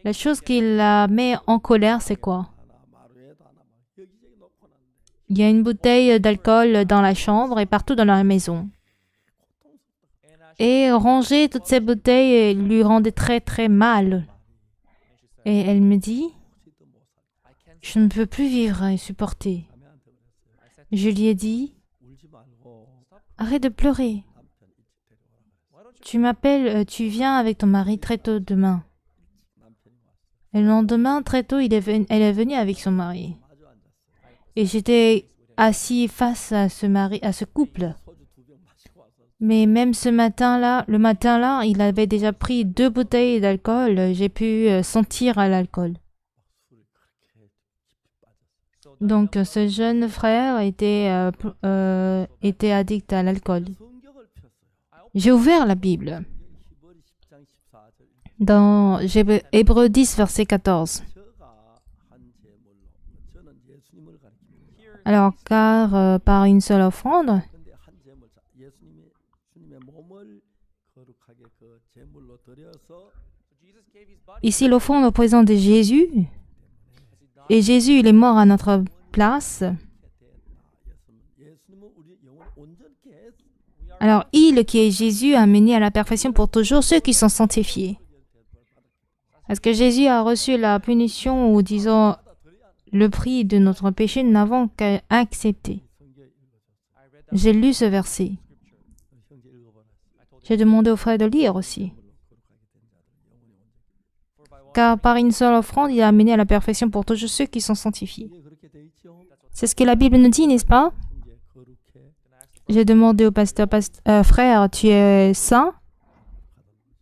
la chose qui la met en colère, c'est quoi? 하나 마루에도 하나 막 여기저기 놓고 놨는데 Il y a une bouteille d'alcool dans la chambre et partout dans la maison. Et ranger toutes ces bouteilles lui rendait très très mal. Et elle me dit, 혹시도 못 살게. je ne peux plus vivre et supporter. 자매한테 그랬어요. Je lui ai dit, 울지 말고 arrête de pleurer. 남편 일찍 데려오라 그래. Tu m'appelles, tu viens avec ton mari très tôt demain. 남편이 왔어요. Et le lendemain, très tôt, elle est venue avec son mari. 마주 앉았어요. Et j'étais assis face à ce couple. 소주 2병 마시고 와서 Mais même ce matin-là, le matin-là, il avait déjà pris 2 bouteilles d'alcool. J'ai pu sentir l'alcool. 술이 그렇게 깊이 빠졌어요. Donc, ce jeune frère était addict à l'alcool. 성경을 폈어요. J'ai ouvert la Bible 히브리 10장 14절. dans Hébreux 10, verset 14. 저가 한 제물로 저는 예수님을 가리킵니다. Alors, car par une seule offrande, 근데 한 제물 주님의 몸을 거룩하게 그 제물로 드려서 So Jesus gave his body ici l'offrande représente Jésus. Et Jésus, il est mort à notre place. 예수님은 우리 영혼 온전케 했 Alors, il, qui est Jésus, a mené à la perfection pour toujours ceux qui sont sanctifiés. Est-ce que Jésus a reçu la punition ou disons le prix de notre péché? Nous n'avons qu'à accepter. 성경 읽어줘. I read that J'ai lu ce verset. 형제 읽어봐라. J'ai demandé aux frères de lire aussi. 물로 거룩하게 된 자들 영혼이 온전케. for by one Car par une seule offrande, il a amené à la perfection pour toujours ceux qui sont sanctifiés. 이게 그렇게 돼 있죠. C'est ce que la Bible nous dit, n'est-ce pas? 형제 거룩해. J'ai demandé au pasteur, frère, tu es saint?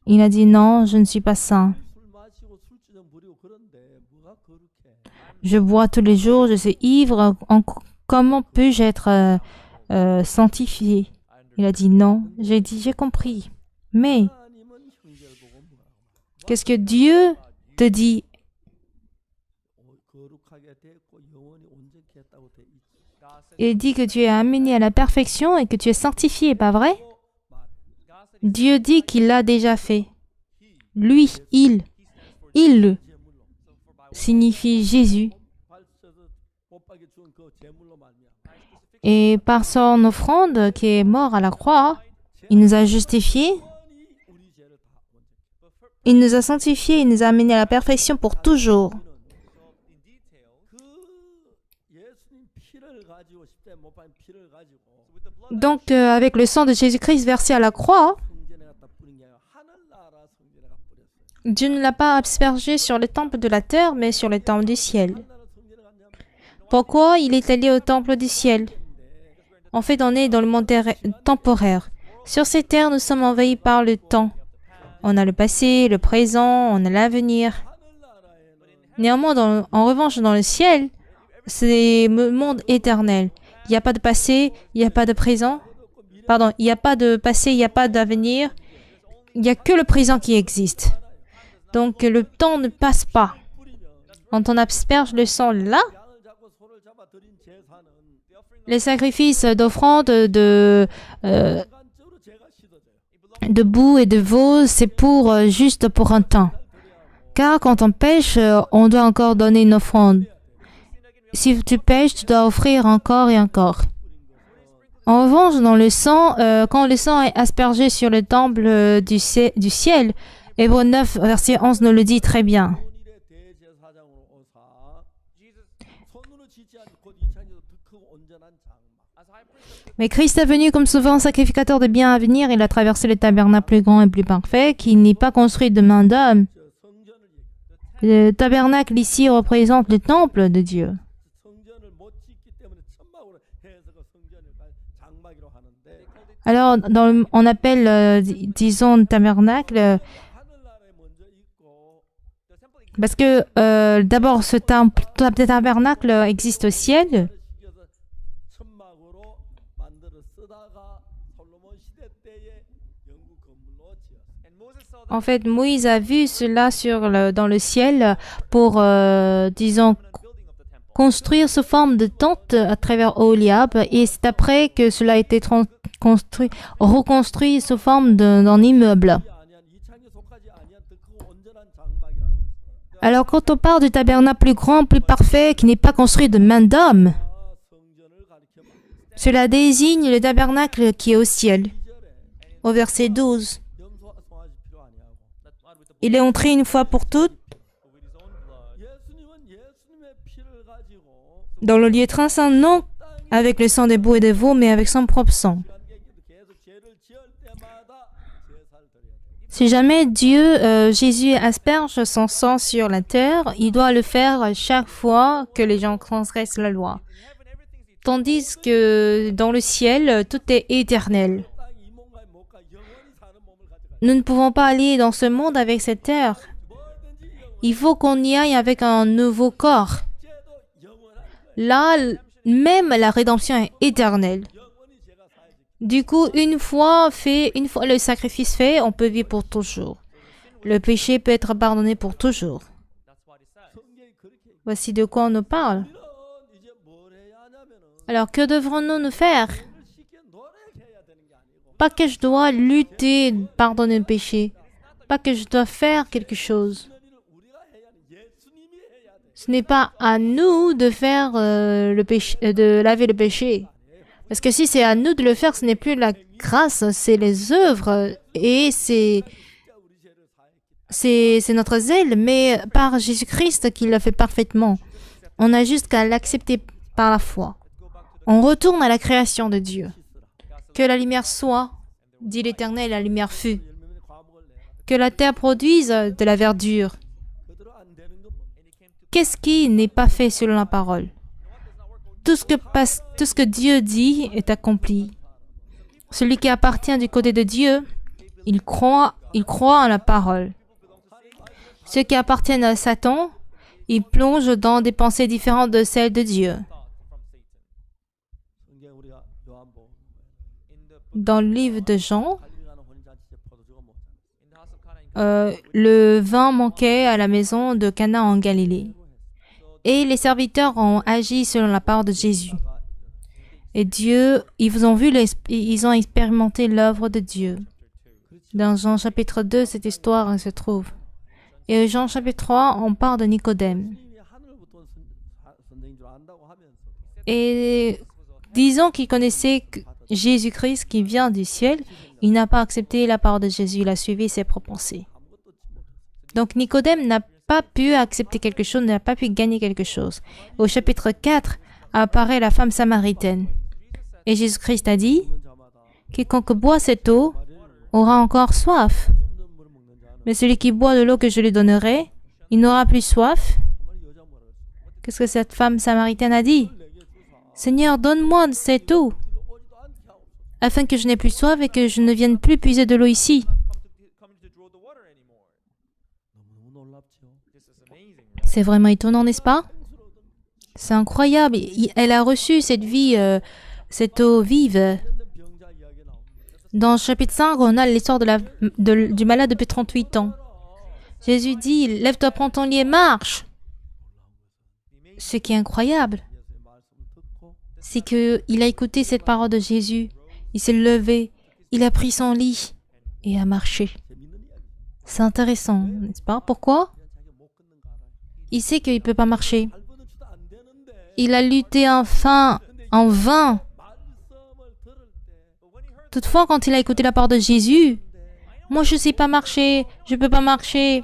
Il a dit non, je ne suis pas saint. 술 마시고 술주정 부리고 그런데 뭐가 거룩해? Je bois tous les jours, je suis ivre. Comment puis-je être sanctifié? Il a dit non. J'ai dit, j'ai compris. Mais 하나님은 형제를 보고 뭐라고 말해요? qu'est-ce que Dieu te dit? 거룩하게 됐고 영원히 온전케 했다고 돼 있지. God says, Il dit que tu es amené à la perfection et que tu es sanctifié, pas vrai? 말해. God said Dieu dit qu'il l'a déjà fait. Lui, il 제물로 signifie Jésus. 발쳐서 못박에 죽은 그 제물로 말미암아. Et par son offrande qui est mort à la croix, il nous a justifiés, 영원히 우리 죄를 다 온전케. il nous a sanctifiés, il nous a amenés à la perfection pour toujours. in detail. 그 예수님 피를 가지고 십자에 못 박힌 피를 가지고 So with the blood Donc avec le sang de Jésus-Christ versé à la croix, 성전에 갖다 뿌린 게 아니라 하늘나라 성전에 갖다 뿌렸어요. Dieu ne l'a pas aspergé sur le temple de la terre, mais sur le temple du ciel. 하늘나라 성전에 갔냐면 Pourquoi il est allé au temple du ciel? En fait, on est dans le monde temporaire. Sur cette terre, nous sommes envahis par le temps. On a le passé, le présent, on a l'avenir. 하늘나라에는 Néanmoins, en revanche, dans le ciel, c'est le monde éternel. Il n'y a pas de passé, il n'y a pas de présent. Pardon, il n'y a pas de passé, il n'y a pas d'avenir. Il n'y a que le présent qui existe. Donc, le temps ne passe pas. Quand on asperge le sang là, 양을 잡고 소를 잡아 드린 제사는 les sacrifices d'offrande, 간적으로 죄가 씻어져요. de boue et de veau, c'est pour juste pour un temps. Car quand on pêche, on doit encore donner une offrande. Si tu pêches, tu dois offrir encore et encore. En revanche, dans le sang, quand le sang est aspergé sur le temple du ciel, Hébreux 9, verset 11 nous le dit très bien. 본일의 대제사장으로 오사 Jesus 손으로 짓지 않고 이창에서 그 온전한 장막. as high priest of Mais Christ est venu comme souverain sacrificateur de biens à venir. Il a traversé le tabernacle plus grand et plus parfait, qui n'est pas construit de main d'homme. 저 성전을 얘기해요. Le tabernacle ici représente le temple de Dieu. 성전을 못 짓기 때문에 천막으로 해서 그 성전을 장막이로 하는데 Alors, on appelle, disons, tabernacle, 하늘나라에 먼저 있고 the temple parce que d'abord, ce tabernacle existe au ciel. 시켜서 천막으로 만들어 쓰다가 솔로몬 시대 때에 영국 건물로 지었어요. and Moses saw En fait, Moïse a vu cela dans le ciel pour, disons, the building of the temple. construire sous forme de tente à travers Oliab. Et c'est après que cela a été reconstruit sous forme d'un immeuble. 아니한 이창에 속하지 아니한 그 온전한 장막이라는 거예요. Alors, quand on parle du tabernacle plus grand, plus parfait, qui n'est pas construit de main d'homme, 성전을 가리켜 말해요. cela désigne le tabernacle qui est au ciel. Au verset 12, 염소하지 필요 아니하고 That blood with the il est entré une fois pour toutes with his own blood. 예수님은 예수님의 피를 가지고 dans le lieu très saint, non avec le sang des boucs et des veaux, mais avec son propre sang. 관계기도 계속 죄를 지을 때마다 제사를 드려야 돼요. Si jamais Jésus asperge son sang sur la terre, il doit le faire chaque fois que les gens transgressent la loi. In heaven, everything's eternal. Tandis que dans le ciel, tout est éternel. 땅 이 몸과 못 가 영원히 사는 몸을 가져가. Nous ne pouvons pas aller dans ce monde avec cette terre. 뭐든지 영원. Il faut qu'on y aille avec un nouveau corps. 죄도 영원한 거예요. Là, même la rédemption est éternelle. 영원히 죄가 사해지고. Du coup, une fois le sacrifice fait, on peut vivre pour toujours. Le péché peut être pardonné pour toujours. That's what he said. 성경이 그렇게 얘기해요. Voici de quoi on nous parle. 우리는 이제 뭘 해야 하냐면은 Alors, que devrons-nous nous faire? 죄를 씻게 노력해야 되는 게 아니고 Pas que je dois lutter, pardonner le péché. Pas que je dois faire quelque chose. 씻는 일을 우리가 해야 하는 예수님이 해야 돼. Ce n'est pas à nous de faire le péché, de laver le péché. Parce que si c'est à nous de le faire, ce n'est plus la grâce, c'est les œuvres et c'est notre zèle, mais par Jésus-Christ qui l'a fait parfaitement. On a juste qu'à l'accepter par la foi. On retourne à la création de Dieu. Que la lumière soit, dit l'Éternel, la lumière fut. 열매맺는 과목을 내. Que la terre produise de la verdure. 그대로 안 되는 건 뭐? Qu'est-ce qui n'est pas fait selon la parole? Tout ce que Dieu dit est accompli. Celui qui appartient du côté de Dieu, il croit en la parole. Ceux qui appartiennent à Satan, ils plongent dans des pensées différentes de celles de Dieu. 성경 우리가 요한복음 In the Dans le livre de Jean, 갈릴리 가는 혼인잔치 때 포도주가 le vin manquait à la maison de Cana en Galilée. Et les serviteurs ont agi selon la parole de Jésus. Et Dieu, ils ont expérimenté l'œuvre de Dieu. Dans Jean chapitre 2, cette histoire se trouve. Et Jean chapitre 3, on parle de Nicodème. Et disons qu'il connaissait Jésus-Christ qui vient du ciel. Il n'a pas accepté la parole de Jésus, il a suivi ses propres pensées. Donc Nicodème n'a pas pu accepter quelque chose, n'a pas pu gagner quelque chose. Au chapitre 4 apparaît la femme samaritaine. Et Jésus-Christ a dit, « Quiconque boit cette eau aura encore soif. Mais celui qui boit de l'eau que je lui donnerai, il n'aura plus soif. » Qu'est-ce que cette femme samaritaine a dit? « Seigneur, donne-moi cette eau, afin que je n'ai plus soif et que je ne vienne plus puiser de l'eau ici. » C'est vraiment étonnant, n'est-ce pas? C'est incroyable. Elle a reçu cette vie, cette eau vive. Dans le chapitre 5, on a l'histoire du malade depuis 38 ans. Jésus dit, « Lève-toi, prends ton lit et marche. » Ce qui est incroyable, c'est qu'il a écouté cette parole de Jésus. Il s'est levé, il a pris son lit et a marché. C'est intéressant, n'est-ce pas? Pourquoi? Il sait qu'il ne peut pas marcher. Il a lutté en vain. Toutefois, quand il a écouté la parole de Jésus, « Moi, je ne sais pas marcher, je ne peux pas marcher. »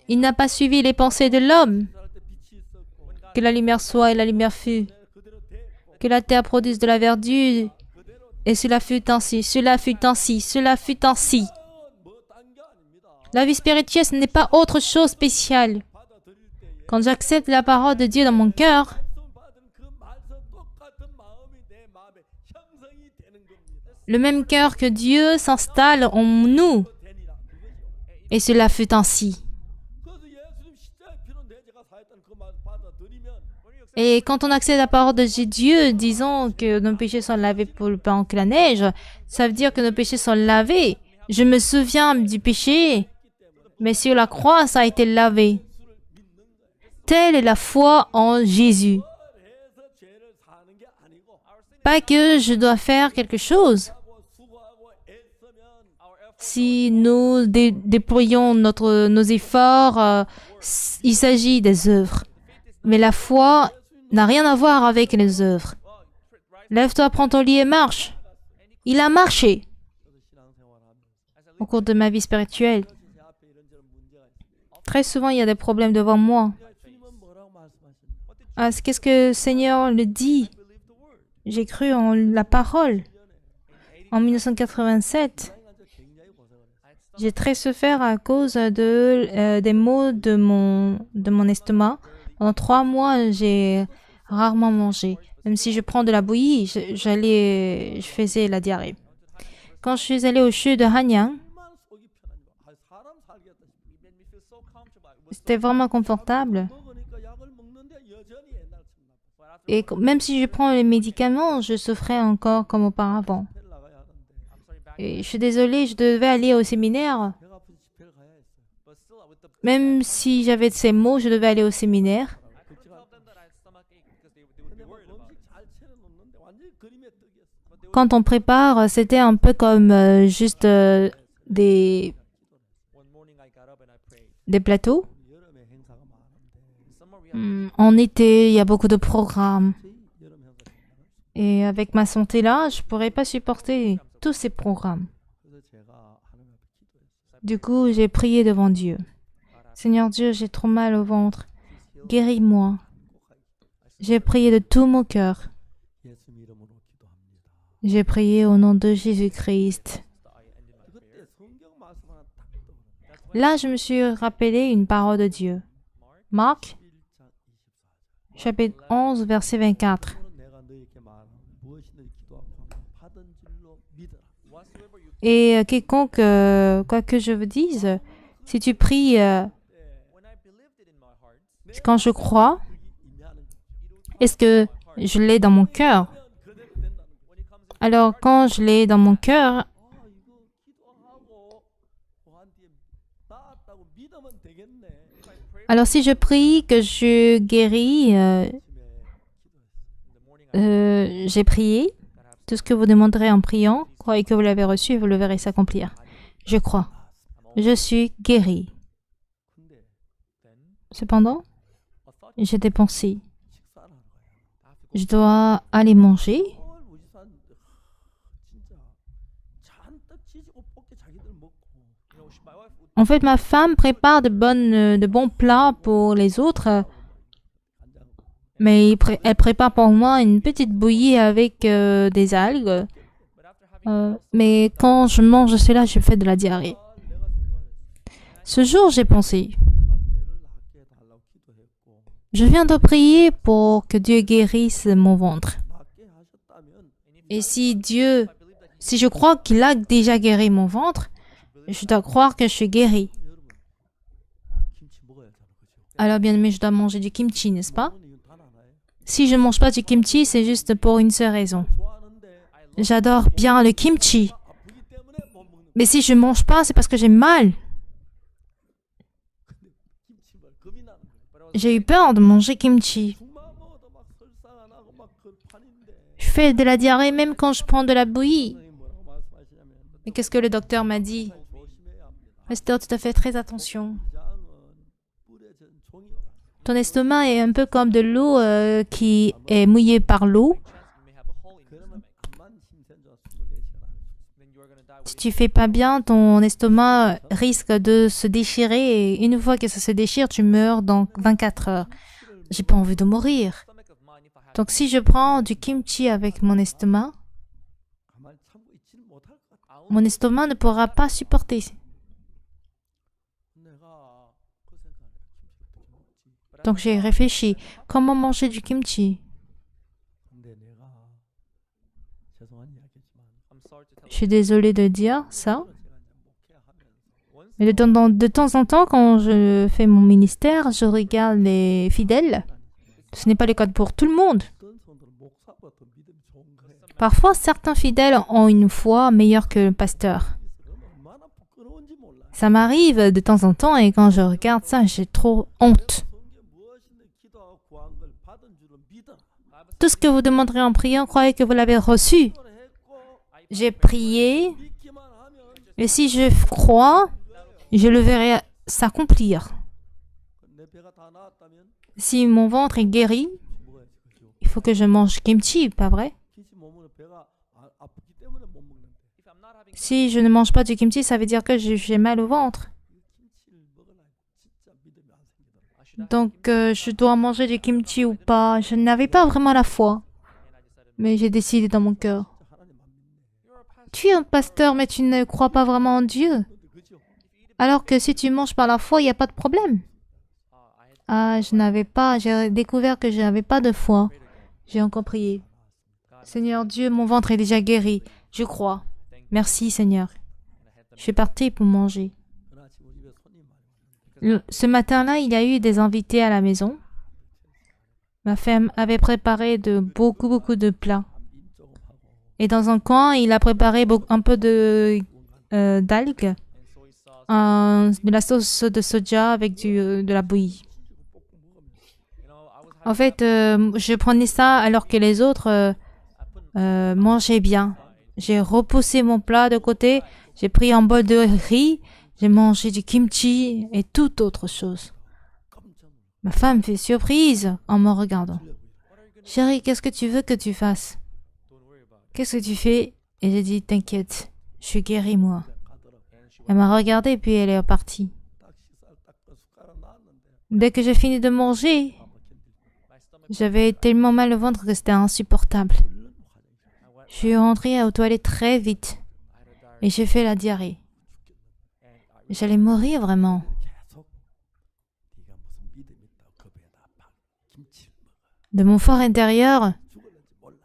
Il n'a pas suivi les pensées de l'homme. Que la lumière soit et la lumière fut. Que la terre produise de la verdure. Et cela fut ainsi, cela fut ainsi, cela fut ainsi. La vie spirituelle, ce n'est pas autre chose spéciale. Quand j'accepte la parole de Dieu dans mon cœur, le même cœur que Dieu s'installe en nous. Et cela fut ainsi. Et quand on accepte la parole de Dieu, disons que nos péchés sont lavés pour le pain que la neige, ça veut dire que nos péchés sont lavés. Je me souviens du péché, mais sur la croix, ça a été lavé. Telle est la foi en Jésus. Pas que je dois faire quelque chose. Si nous déployons nos efforts, il s'agit des œuvres. Mais la foi n'a rien à voir avec les œuvres. Lève-toi, prends ton lit et marche. Il a marché au cours de ma vie spirituelle. Très souvent, il y a des problèmes devant moi. Qu'est-ce que le Seigneur le dit? J'ai cru en la parole. En 1987, j'ai très souffert à cause des maux de mon estomac. Pendant 3 mois, j'ai rarement mangé. Même si je prends de la bouillie, je faisais la diarrhée. Quand je suis allée au CHU de Hanyang, c'était vraiment confortable. Et même si je prends les médicaments, je souffrais encore comme auparavant. Et je suis désolée, je devais aller au séminaire. Même si j'avais ces maux, je devais aller au séminaire. Quand on prépare, c'était un peu comme juste des plateaux. En été, il y a beaucoup de programmes. Et avec ma santé là, je ne pourrais pas supporter tous ces programmes. Du coup, j'ai prié devant Dieu. Seigneur Dieu, j'ai trop mal au ventre. Guéris-moi. J'ai prié de tout mon cœur. J'ai prié au nom de Jésus-Christ. Là, je me suis rappelé une parole de Dieu. Marc, chapitre 11, verset 24. Et quiconque, quoi que je vous dise, si tu pries quand je crois, est-ce que je l'ai dans mon cœur? Alors, quand je l'ai dans mon cœur, 믿으면 되겠네. If I pray Alors si je prie que je guéris, 아침에 기도했어. in the morning, j'ai prié. Tout ce que vous demanderez en priant, croyez que vous l'avez reçu et vous le verrez s'accomplir. Je crois. Je suis guéri. 근데 Cependant, a thought j'ai des pensées. 식사를 하는 거야. I have to go Je dois aller manger. 우리 집사람 진짜 잔뜩 지지고 볶게 자기들 먹고 my wife would En fait, ma femme prépare de bons plats pour les autres, 간장 mais elle prépare pour moi une petite bouillie avec des algues. but after having Mais quand je mange cela, je fais de la diarrhée. 내가 생각을 했어. Ce jour, j'ai pensé, 내가 배를 낫게 해달라고 기도했고 je viens de prier pour que Dieu guérisse mon ventre. 낫게 하셨다면 Et si je crois qu'il a déjà guéri mon ventre, je dois croire que je suis guéri. 여러분 김치 먹어야 되는 거죠. Alors bien aimé, je dois manger du kimchi, n'est-ce pas? 이건 단 하나예요. Si je ne mange pas du kimchi, c'est juste pour une seule raison. 좋아하는데 J'adore bien le kimchi. 아프기 때문에 못 먹는 Mais si je ne mange pas, c'est parce que j'ai mal. 김치 말 겁이 나는 거예요. J'ai eu peur de manger kimchi. 죽만 먹어도 막 설상 안 하고 막 그 판인데 Je fais de la diarrhée même quand je prends de la bouillie. 선생님 뭐라고 말씀하시냐면 Mais qu'est-ce que le docteur m'a dit? 조심해야 합니다. Pasteur, tu as fait très attention. 장은 뿌려진 종이와 같아요. Ton estomac est un peu comme de l'eau qui est mouillée par l'eau. chance you may have a hole in your 그러면 stomach, 그만 힘센 줄 24시간 안에 then you are going to die Si within tu fais pas bien, ton estomac risque de se déchirer et une fois que ça se déchire, tu meurs dans 24 heures. J'ai pas envie de mourir. stomach of mine if I had Donc si je prends du kimchi avec mon estomac, 가만히 참고 있지는 못할 것 같아. I mon estomac ne pourra pas supporter. 내가 그 생각을 김치 어떻게 먹지? Donc j'ai réfléchi, comment manger du kimchi? 근데 내가 죄송한 이야기지만 I'm sorry to tell Je suis désolée de dire ça. 제가 이제 목회하면서 once Mais de temps en temps, quand je fais mon ministère, je regarde les fidèles. Ce n'est pas le cas pour tout le monde. 어떤 성도는 목사보다 더 믿음이 좋은 거예요. Parfois, certains fidèles ont une foi meilleure que le pasteur. 얼마나 부끄러운지 몰라. Ça m'arrive de temps en temps et quand je regarde ça, j'ai trop honte. 성경에 무엇이든 기도하고 구한 걸 받은 줄은 믿어. Tout ce que vous demanderez en priant, croyez que vous l'avez reçu. 그걸 했고 J'ai prié 믿기만 하면 et si je crois, je le verrai s'accomplir. 내 배가 다 나았다면 Si mon ventre est guéri, 먹어야지 그죠? il faut que je mange kimchi, pas vrai? 김치 못 먹으면 배가 아프기 때문에 못 먹는데 if I'm not having Si je ne mange pas du kimchi, ça veut dire que j'ai mal au ventre. 이 김치를 먹으려 진짜 믿음이 안 생기더라. I should have Donc, je dois manger du kimchi ou pas. Je n'avais pas vraiment la foi, and I decided mais j'ai décidé dans mon cœur. 진짜 하나님 안 믿네. you're a pastor Tu es un pasteur, mais tu ne crois pas vraiment en Dieu. 근데 그죠? Alors que si tu manges par la foi, il n'y a pas de problème. I had Ah, j'ai découvert que je n'avais pas de foi. prayed again. J'ai encore prié. God, Seigneur Dieu, mon ventre est déjà guéri. Je crois. thank you. Merci Seigneur. And I had them Je suis partie pour manger. 그날 아침 우리 집에 손님 많이 왔는데 Ce matin-là, il y a eu des invités à la maison. Ma femme avait préparé beaucoup de plats. 민 조금 하고 Et dans un coin, il a préparé un peu d'algues, and soy sauce. de la sauce de soja avec de la bouillie. 볶고 먹으면 You know, I was En having fait, je prenais ça alors que les autres I put mangeaient bien. J'ai repoussé mon plat de côté, j'ai pris un bol de riz, j'ai mangé du kimchi et toute autre chose. 깜짝 놀라. Ma femme fait surprise en me regardant. what are you gonna Chérie, qu'est-ce que tu veux que tu fasses? don't worry about it. Qu'est-ce que tu fais? Et j'ai dit, t'inquiète, je suis guérie moi. 가더라고. And she Elle m'a regardé puis elle est repartie. 딱 식사를 딱그 숟가락 놨는데 Dès que j'ai fini de manger, 아마 견딜 my stomach j'avais tellement mal au ventre que c'était insupportable. 물론 화장실 I went Je suis rentrée aux toilettes très vite I had a diarrhea et j'ai fait la diarrhée. and I J'allais mourir vraiment. 계속 네가 무슨 믿음이 있다고 그 배에다 막 김치를 먹어 De mon fort intérieur, 죽을는지 몰라.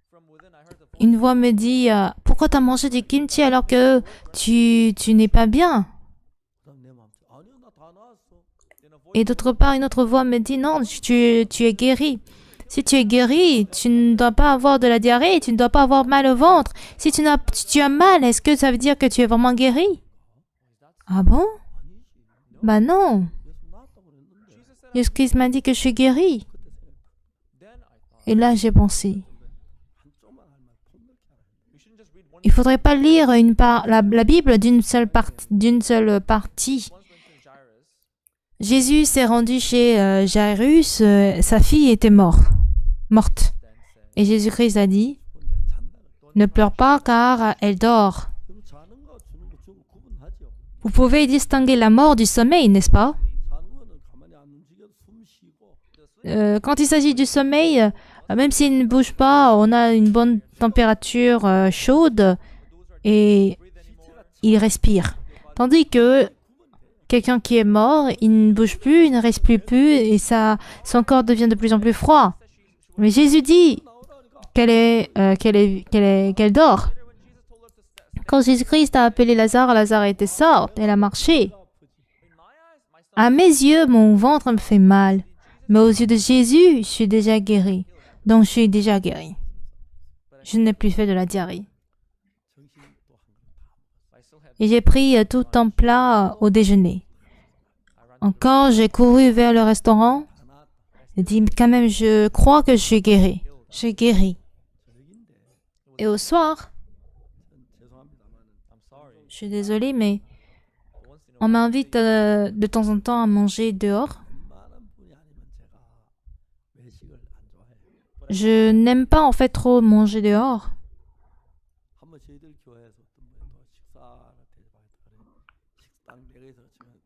from within I heard the voice une voix me dit pourquoi t'as mangé du kimchi alors que tu n'es pas bien? 그다음 내 마음 아니야 나 다 나았어. then a voice Et d'autre part, une autre voix me dit non, tu es guéri. Si tu es guéri, tu ne dois pas avoir de la diarrhée, tu ne dois pas avoir mal au ventre. Si tu as mal, est-ce que ça veut dire que tu es vraiment guéri? Ah bon? 아니지. Bah non. 예수 나았다고 그랬는데 Jésus-Christ m'a dit que je suis guéri. Then I thought, Et là, j'ai pensé, 한쪽만 알면 폭넓게 알아야 we shouldn't just read one. il faudrait pas lire la Bible d'une seule partie. Once went to Jairus, Jésus s'est rendu chez Jairus, sa fille était morte. then said, Et Jésus-Christ a dit, 보니까 잔다 그래. ne pleure pas car elle dort. 그럼 자는 거 주는 거 좀 구분하죠. Vous pouvez distinguer la mort du sommeil, n'est-ce pas? 자는 거는 가만히 안 움직여도 숨 쉬고 Quand il s'agit du sommeil, même s'il ne bouge pas, on a une bonne température chaude et il respire. Tandis que quelqu'un qui est mort, il ne bouge plus, il ne respire plus et son corps devient de plus en plus froid. Mais Jésus dit qu'elle dort. Quand Jésus-Christ a appelé Lazare, Lazare était sorte, elle a marché. À mes yeux, mon ventre me fait mal. Mais aux yeux de Jésus, je suis déjà guéri. Donc, je suis déjà guéri. Je n'ai plus fait de la diarrhée. Et j'ai pris tout un plat au déjeuner. Encore, j'ai couru vers le restaurant. J'ai dit, quand même, je crois que je suis guéri. Je suis guéri. Et au soir, I'm sorry. je suis désolée, mais But once in a on m'invite de temps en temps à manger dehors. 웬만한 분이 아니면 제가 외식을 안 좋아해요. Je n'aime pas en fait trop manger dehors. 한번 저희들 교회에서 어떤 분이 또 식사를 대접하겠다 그래. 식당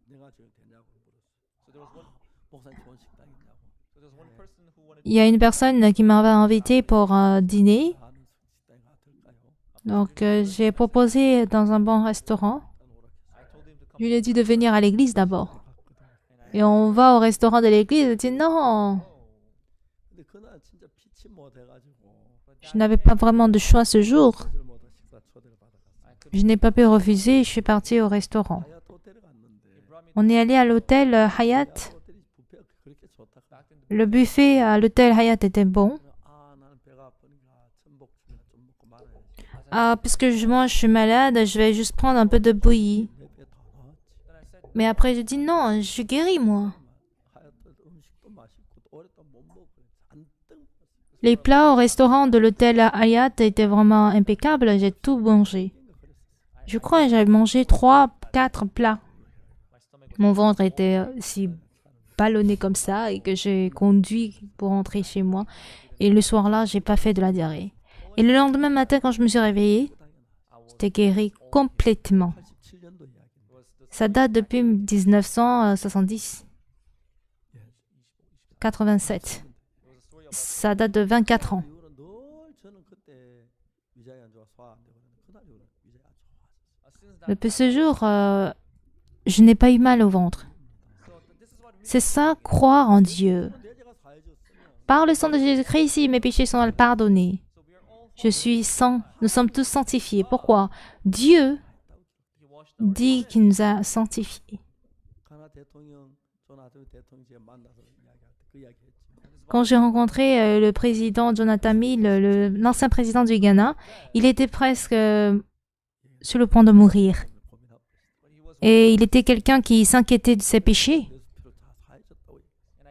내가 지금 되냐고 물었어요. so there was one 목사님 좋은 식당 있냐고. so there was one person who wanted Il y a une personne qui m'avait invité pour dîner. 아는 식당이 같을까요? Donc j'ai proposé dans un bon restaurant. 일단 오락해서 I told him to come Je lui ai dit de venir à l'église d'abord. 갔거든. Et on va au restaurant de l'église. Il dit non, 근데 그날 진짜 피치 못해가지고 je n'avais pas vraiment de choix ce jour. 거절 못한 식사 초대를 받아갔어요. Je n'ai pas pu refuser. Je suis partie au restaurant. 하얏 호텔에 갔는데 On est allé à l'hôtel Hyatt. 하얏 호텔이 뷔페가 그렇게 좋다. back in the Le buffet à l'hôtel Hyatt était bon. 아 나는 배가 아프니까 전복 좀 먹고 말아야지. Ah, puisque moi je suis malade, je vais juste prendre un peu de bouillie. 내 배에 더 나왔지. then I said Mais après je dis non, je suis guérie moi. 하얏 음식도 맛있고 또 오랫동안 못 먹고 잔뜩 먹었어요. Les plats au restaurant de l'hôtel Hyatt étaient vraiment impeccables. J'ai tout mangé. Je crois que j'avais mangé 3-4 plats. my stomach Mon ventre était si ballonné comme ça et que j'ai conduit pour rentrer chez moi. Et le soir-là, j'ai pas fait de la diarrhée. Et le lendemain matin, quand je me suis réveillée, j'étais guérie complètement. 87년도 이야기. was the Ça date depuis 1970, 87. it was a story about Ça date de 24 ans. 이후로 늘 저는 그때 위장이 안 좋아 소화 안 되고 그날 이후로 위장이 안 좋아. since that Depuis ce jour, je n'ai pas eu mal au ventre. so this is what really C'est ça, croire en Dieu. 내재가 사해졌으면 Par le sang de Jésus-Christ, si mes péchés sont pardonnés. so we are all Je suis saint. Nous sommes tous sanctifiés. Pourquoi? Dieu he washed our dit qu'il nous a sanctifiés. 가나 대통령 존 아드미 대통령 제가 만나서 이야기할 때 그 이야기했지. Quand j'ai rencontré le président Jonathan Mill, l'ancien président du Ghana, il était presque sur le point de mourir. 고민하고 but he was Et il était quelqu'un qui s'inquiétait de ses péchés. 예수 피로 다 사해졌다고.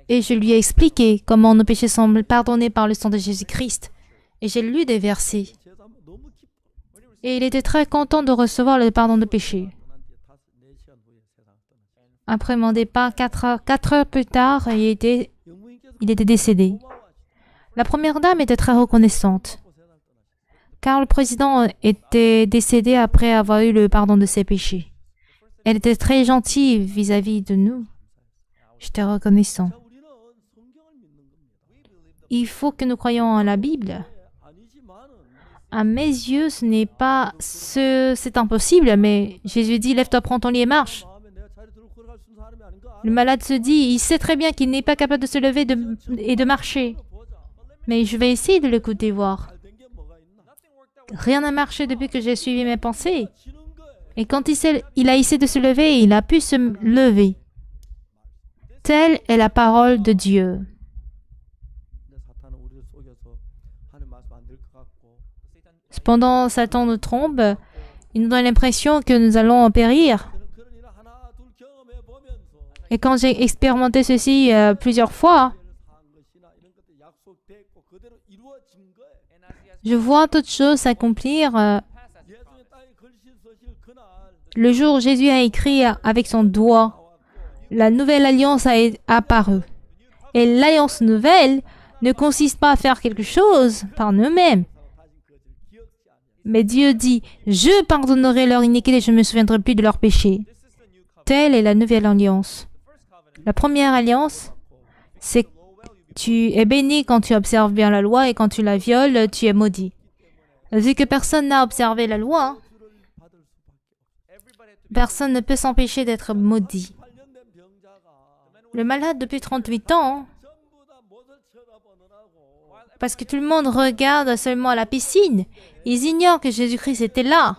Et je lui ai expliqué comment nos péchés sont pardonnés par le sang de Jésus-Christ. Et j'ai lu des versets. 제가 너무 기뻐. Et il était très content de recevoir le pardon de péchés. 떠난 뒤에 4시간 후에 세상을 떠났지. Après mon départ, 4 heures plus tard, 영무인께서 il était décédé. 고마워하시고 La première dame était très reconnaissante, 세상을 떠났지. car le président était décédé après avoir eu le pardon de ses péchés. Elle était très gentille vis-à-vis de nous. J'étais reconnaissant. 자, 우리는 성경을 믿는 겁니다. Il faut que nous croyions en la Bible. 아니지만은 À mes yeux, c'est impossible, mais Jésus dit, lève-toi, prends ton lit et marche. 마음에 내가 자리 들고 걸어갈 수 있는 사람이 아닌가? Le malade se dit, il sait très bien qu'il n'est pas capable de se lever et de marcher. 보자. Mais je vais essayer de l'écouter voir. 잘된 게 뭐가 있나? Rien n'a marché depuis que j'ai suivi mes pensées. 지는 거예요. Et quand il a essayé de se lever, il a pu se lever. Telle est la parole de Dieu. 근데 사탄은 우리를 속여서 하나님 말씀 안 될 것 같고 Cependant, Satan nous trompe. Il nous donne l'impression que nous allons en périr. 그런 일을 하나 둘 경험해 보면서 Et quand j'ai expérimenté ceci plusieurs fois, je vois toutes choses s'accomplir. Le jour où Jésus a écrit avec son doigt, la nouvelle alliance a apparu. Et l'alliance nouvelle ne consiste pas à faire quelque chose par nous-mêmes. Mais Dieu dit, je pardonnerai leur iniquité, je ne me souviendrai plus de leurs péchés. Telle est la nouvelle alliance. La première alliance, c'est que tu es béni quand tu observes bien la loi et quand tu la violes, tu es maudit. Vu que personne n'a observé la loi, personne ne peut s'empêcher d'être maudit. Le malade depuis 38 ans, parce que tout le monde regarde seulement la piscine, ils ignorent que Jésus-Christ était là.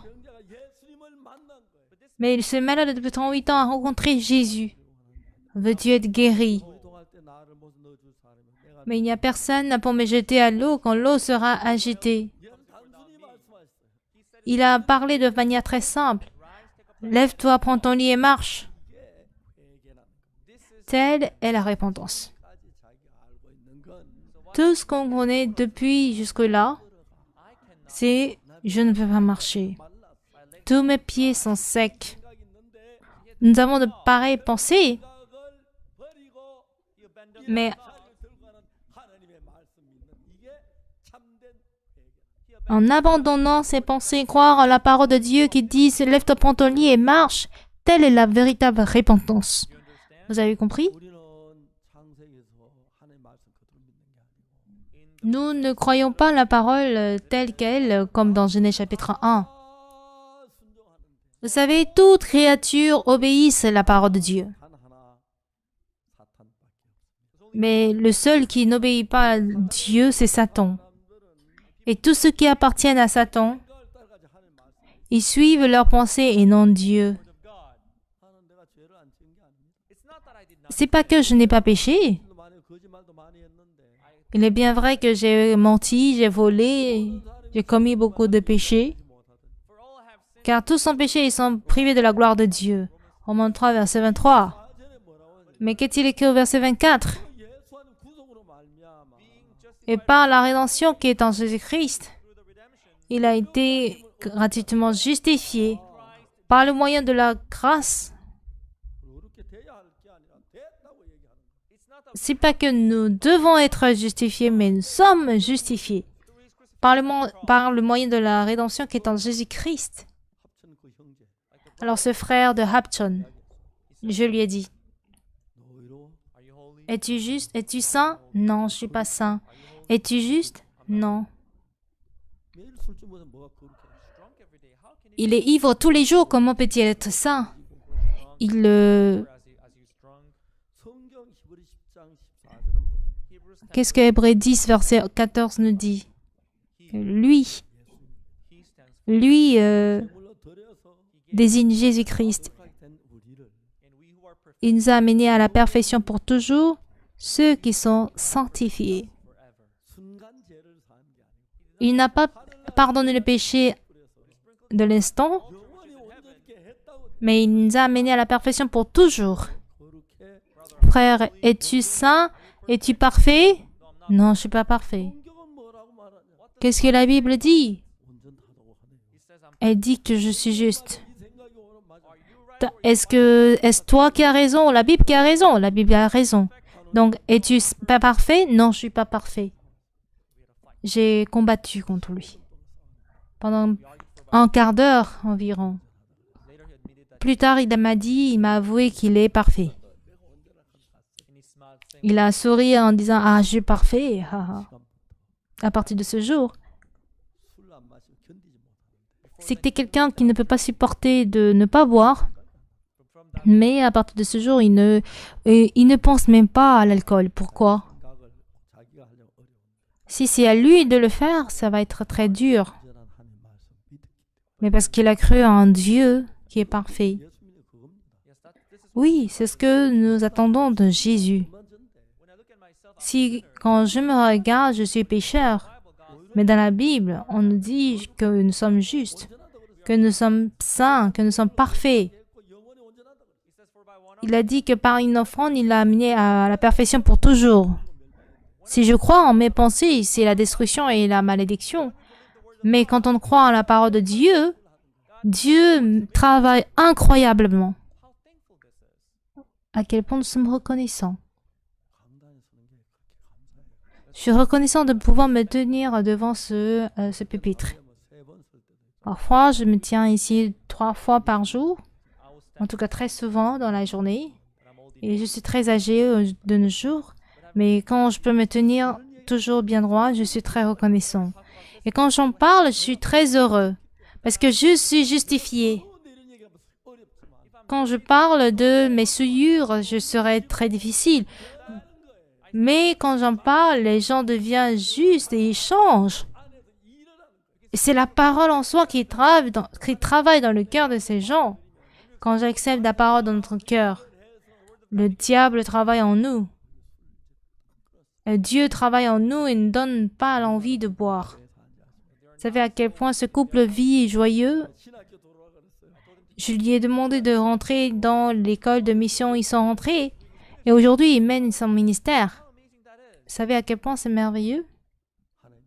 Mais ce malade depuis 38 ans a rencontré Jésus. Veux-tu être guéri? Mais il n'y a personne pour me jeter à l'eau quand l'eau sera agitée. Il a parlé de manière très simple. Lève-toi, prends ton lit et marche. Telle est la repentance. Tout ce qu'on connaît depuis jusque-là, c'est « je ne peux pas marcher ». Tous mes pieds sont secs. Nous avons de pareilles pensées, mais en abandonnant ces pensées, croire à la parole de Dieu qui dit « lève-toi, prends ton lit et marche », telle est la véritable repentance. Vous avez compris? Nous ne croyons pas la parole telle qu'elle, comme dans Genèse chapitre 1. Vous savez, toute créature obéisse à la parole de Dieu. Mais le seul qui n'obéit pas à Dieu, c'est Satan. Et tous ceux qui appartiennent à Satan, ils suivent leurs pensées et non Dieu. C'est pas que je n'ai pas péché. Il est bien vrai que j'ai menti, j'ai volé, j'ai commis beaucoup de péchés. Car tous sont péchés, ils sont privés de la gloire de Dieu. Romains 3, verset 23. Mais qu'est-il écrit au verset 24? Et par la rédemption qui est en Jésus-Christ, il a été gratuitement justifié par le moyen de la grâce. C'est pas que nous devons être justifiés, mais nous sommes justifiés par le moyen de la rédemption qui est en Jésus-Christ. Alors ce frère de Hapchon, je lui ai dit, « Es-tu juste? Es-tu saint? Non, je ne suis pas saint. Es-tu juste? Non. » Il est ivre tous les jours, comment peut-il être saint? Qu'est-ce que Hébreux 10, verset 14 nous dit? Lui désigne Jésus-Christ. Il nous a amenés à la perfection pour toujours, ceux qui sont sanctifiés. Il n'a pas pardonné le péché de l'instant, mais il nous a amenés à la perfection pour toujours. Frère, es-tu saint? Es-tu parfait? Non, je ne suis pas parfait. Qu'est-ce que la Bible dit? Elle dit que je suis juste. Est-ce toi qui as raison ou la Bible qui a raison? La Bible a raison. Donc, es-tu pas parfait? Non, je ne suis pas parfait. J'ai combattu contre lui pendant un quart d'heure environ. Plus tard, il m'a avoué qu'il est parfait. Il a souri en disant « Ah, je suis parfait. » À partir de ce jour, c'était quelqu'un qui ne peut pas supporter de ne pas boire. Mais à partir de ce jour, il ne pense même pas à l'alcool. Pourquoi? Si c'est à lui de le faire, ça va être très dur. Mais parce qu'il a cru en Dieu qui est parfait. Oui, c'est ce que nous attendons de Jésus. Si quand je me regarde, je suis pécheur, mais dans la Bible, on nous dit que nous sommes justes, que nous sommes saints, que nous sommes parfaits. il a dit que par une offrande, il l'a amené à la perfection pour toujours. Si je crois en mes pensées, c'est la destruction et la malédiction. Mais quand on croit en la parole de Dieu, Dieu travaille incroyablement. How thankful this is. À quel point nous sommes reconnaissants. 감당히 서는 게 그렇게 감사해요. Je suis reconnaissant de pouvoir me tenir devant ce pupitre. 세번 설 때도 있고. Parfois, je me tiens ici 3 fois par jour, I was en tout cas très souvent dans la journée. and I'm old Et je suis très âgée de nos jours. Mais quand je peux me tenir toujours bien droit, je suis très reconnaissant. Et quand j'en parle, je suis très heureux. Parce que je suis justifié. 근데 이런 얘기하면 어렵지만 Quand je parle de mes souillures, je serai très difficile. Mais quand j'en parle, les gens deviennent justes et ils changent. Et c'est la parole en soi qui travaille dans le cœur de ces gens. Quand j'accepte la parole dans notre cœur, le diable travaille en nous. Et Dieu travaille en nous et ne donne pas l'envie de boire. Vous savez à quel point ce couple vit joyeux? 신학교 돌아가 그랬어요. Je lui ai demandé de rentrer dans l'école de mission. Ils sont rentrés. Et aujourd'hui, ils mènent son ministère. how amazing that is. Vous savez à quel point c'est merveilleux? 하나님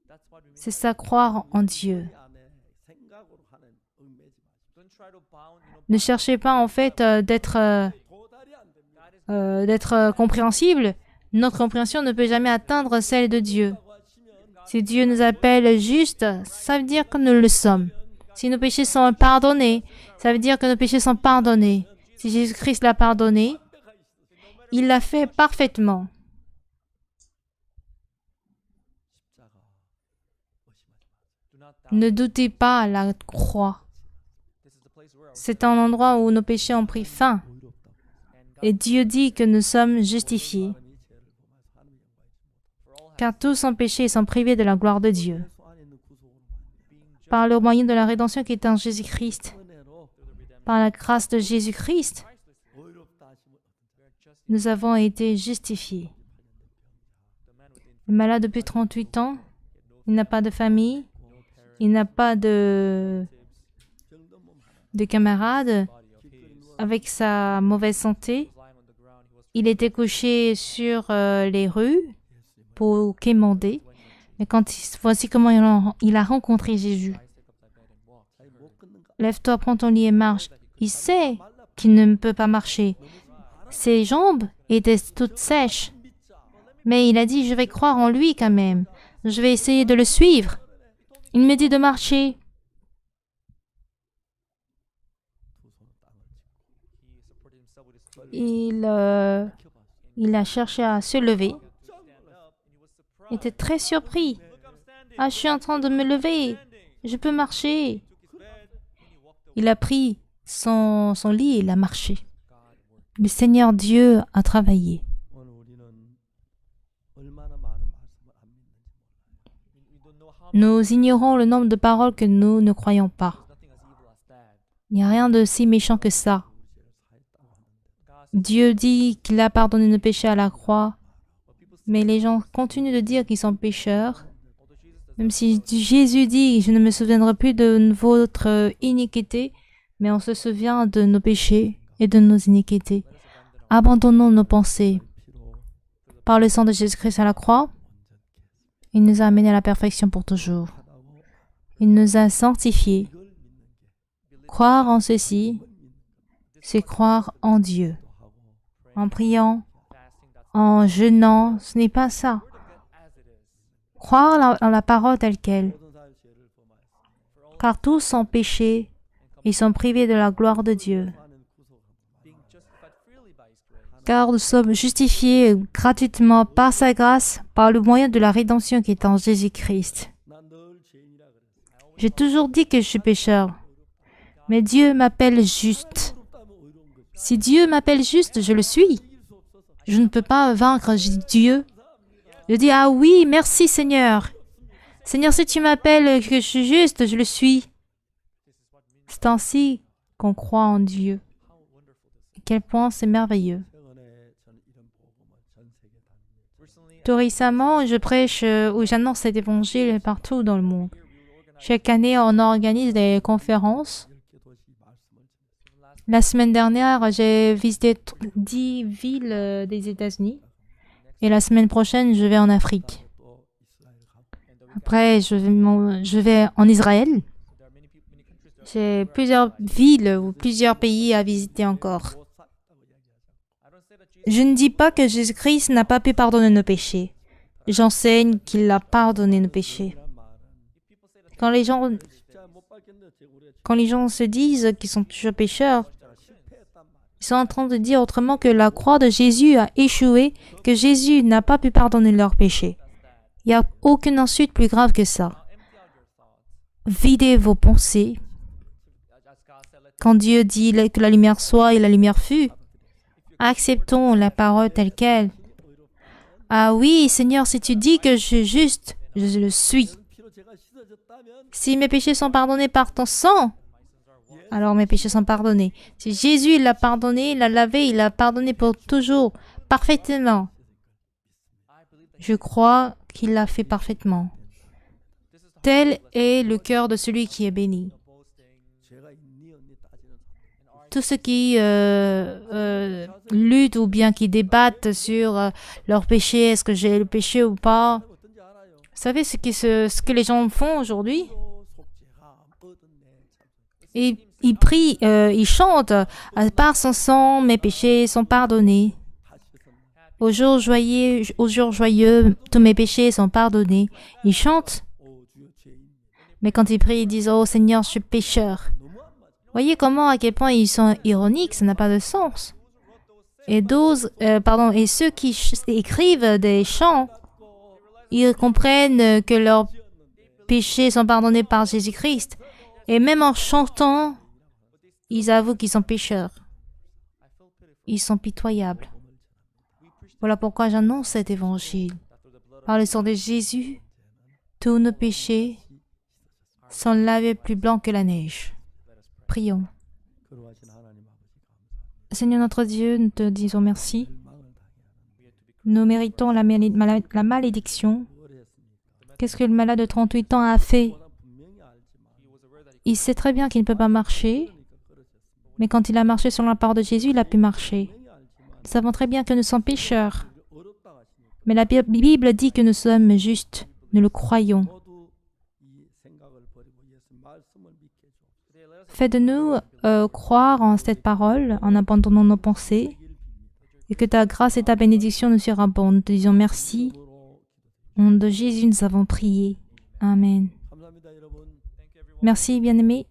That's what we mean. C'est ça, croire en Dieu. 안에 생각으로 하는 얽매지 마십시오. Don't try to bound, Ne cherchez pas en fait d'être 도달이 안 됩니다. compréhensible. Notre compréhension ne peut jamais atteindre celle de Dieu. 라고 하시면 Si Dieu nous appelle juste, ça veut dire que nous le sommes. Si nos péchés sont pardonnés, ça veut dire que nos péchés sont pardonnés. Si Jésus-Christ l'a pardonné, il l'a fait parfaitement. 십자가 의심하지 마세요. do not doubt. Ne doutez pas la croix. This is the place where our C'est un endroit où nos péchés ont pris fin. 오히려 없다고. and God Et Dieu dit que nous sommes justifiés. 사람이 죄를 범해서 하나님 영광이지 못하고. for all have Car tous sont péchés et sont privés de la gloire de Dieu. 예수 안에 있는 구속으로 말미암아 being just Par le moyen de la rédemption qui est en Jésus-Christ. 은혜로 through the redemption. Par la grâce de Jésus-Christ, Priceless. 의롭다 하심을 We are just nous avons été justifiés. the man with the Le malade depuis 38 ans, il n'a pas de famille, no parents, il n'a pas de 병든 몸 하나 camarades. body of 길거리 his. 누워 Avec sa mauvaise santé, Was lying on the ground. He was il était couché sur les rues pour quémander. Mais voici comment il a rencontré Jésus. rise, take up thy bed and walk. 자기 못 걷는 거 Lève-toi, prends ton lit et marche. Il sait qu'il ne peut pas marcher. Ses jambes étaient toutes sèches. Mais il a dit, je vais croire en lui quand même. Je vais essayer de le suivre. Il me dit de marcher. He supported himself with his feet. Il a cherché à se lever. Stand up, and he was surprised. Il était très surpris. Look, I'm standing. Ah, je suis en train de me lever. Je peux marcher. Took his bed and he walked away. Il a pris son lit et il a marché. God worked. Le Seigneur Dieu a travaillé. 오늘 우리는 얼마나 많은 말씀을 안 믿는지 몰라요. We don't know how many Nous ignorons le nombre de paroles que nous ne croyons pas. nothing as evil as that. Il n'y a rien de si méchant que ça. 우리 죄를 사했다고 하는데 God said, Dieu dit qu'il a pardonné nos péchés à la croix, but people say, mais les gens continuent de dire qu'ils sont pécheurs. although Jesus does Même si Jésus dit, je ne me souviendrai plus de votre iniquité, mais on se souvient de nos péchés et de nos iniquités. Abandonnons nos pensées. 피로 Par le sang de Jésus-Christ à la croix, il nous a amenés à la perfection pour toujours. 하다고 Il nous a sanctifiés. 이걸 믿는 게 Croire en ceci, c'est croire en Dieu. 또 하고 En priant, fasting, that's en jeûnant, ce n'est pas ça. as it is. Croire en la parole telle qu'elle. 모든 사람 죄를 범하였으니 Car tous sont péchés et sont privés de la gloire de Dieu. 하는 구속함을 Being justified freely by his grace. Car nous sommes justifiés gratuitement par sa grâce, par le moyen de la rédemption qui est en Jésus-Christ. 난늘 죄인이라 그랬어. J'ai toujours dit que je suis pécheur, mais Dieu m'appelle juste. 의롭다면 의로운 거지. Si Dieu m'appelle juste, je le suis. 이길 수 없어서 Je ne peux pas vaincre Dieu. Je dis, ah oui, merci Seigneur. Seigneur, si tu m'appelles que je suis juste, je le suis. C'est ainsi qu'on croit en Dieu. How wonderful this is. À quel point c'est merveilleux. 최근에 저는 이런 복음을 전 세계 다닙니다. Recently, Tout récemment, je prêche ou j'annonce cet évangile partout dans le monde. here we will organize Chaque année, on organise des conférences. 10개 도시 말씀을 전해요. from last La semaine dernière, j'ai visité 10 villes des États-Unis. Et la semaine prochaine, je vais en Afrique. 또 이스라엘 가고 Après, je vais en Israël. J'ai plusieurs villes ou plusieurs pays à visiter encore. 못 샀다고 이야기하죠. Je ne dis pas que Jésus-Christ n'a pas pu pardonner nos péchés. J'enseigne qu'il a pardonné nos péchés. 이란 말은 Quand les gens, 십자가 못 박혔는데 우리가 quand les gens se disent qu'ils sont toujours pécheurs, 십자가 실패했단 말이야. ils sont en train de dire autrement que la croix de Jésus a échoué, que Jésus n'a pas pu pardonner leurs péchés. Il n'y a aucune insulte plus grave que ça. Videz vos pensées. Quand Dieu dit que la lumière soit et la lumière fut, acceptons la parole telle qu'elle. Ah oui, Seigneur, si tu dis que je suis juste, je le suis. 피로 제가 씻어졌다면 Si mes péchés sont pardonnés par ton sang, alors mes péchés sont pardonnés. Si Jésus l'a pardonné, il l'a lavé, il l'a pardonné pour toujours, parfaitement. Je crois qu'il l'a fait parfaitement. Tel est le cœur de celui qui est béni. 제가 있니 없니 따지는 사람. Tous ceux qui luttent ou bien qui débattent sur leur péché, est-ce que j'ai le péché ou pas? 어떤지 알아요? Vous savez ce que les gens font aujourd'hui? 또 속죄함 얻은 내 참. Ils prient, ils chantent, à part son sang, mes péchés sont pardonnés. 다 씻었나? Au jour joyeux, tous mes péchés sont pardonnés. Ils chantent, 오 주여 죄인. mais quand ils prient, ils disent, oh Seigneur, je suis pécheur. 너무 안 맞아. Voyez comment, à quel point ils sont ironiques, ça n'a pas de sens. Et et ceux qui écrivent des chants, ils comprennent que leurs péchés sont pardonnés par Jésus-Christ. Et même en chantant, ils avouent qu'ils sont pécheurs. Ils sont pitoyables. Voilà pourquoi j'annonce cet évangile. Par le sang de Jésus, tous nos péchés sont lavés plus blancs que la neige. Prions. 거룩하신 하나님 아버지 감사합니다. Seigneur notre Dieu, nous te disons merci. 절망을 당하는 Nous méritons la malédiction. 뭘 했습니까? Qu'est-ce que le malade de 38 ans a fait? 그거는 분명히 알지만 Il sait très bien qu'il ne peut pas marcher, 그러니까 그러셨습니다. mais quand il a marché sur la parole de Jésus, il a pu marcher. 분명히 알지만 Nous savons très bien que nous sommes pécheurs, 어렵다 하시니까 mais la Bible dit que nous sommes justes. Nous le croyons. 모두 이 생각을 버리고 예수 말씀을 믿게 해주옵소서. Fais de nous croire en cette parole, en abandonnant nos pensées, et que ta grâce et ta bénédiction nous surabondent. Nous te disons merci. 이름으로 Au nom de Jésus, nous avons prié. Amen. 감사합니다 여러분. Merci, bien-aimés.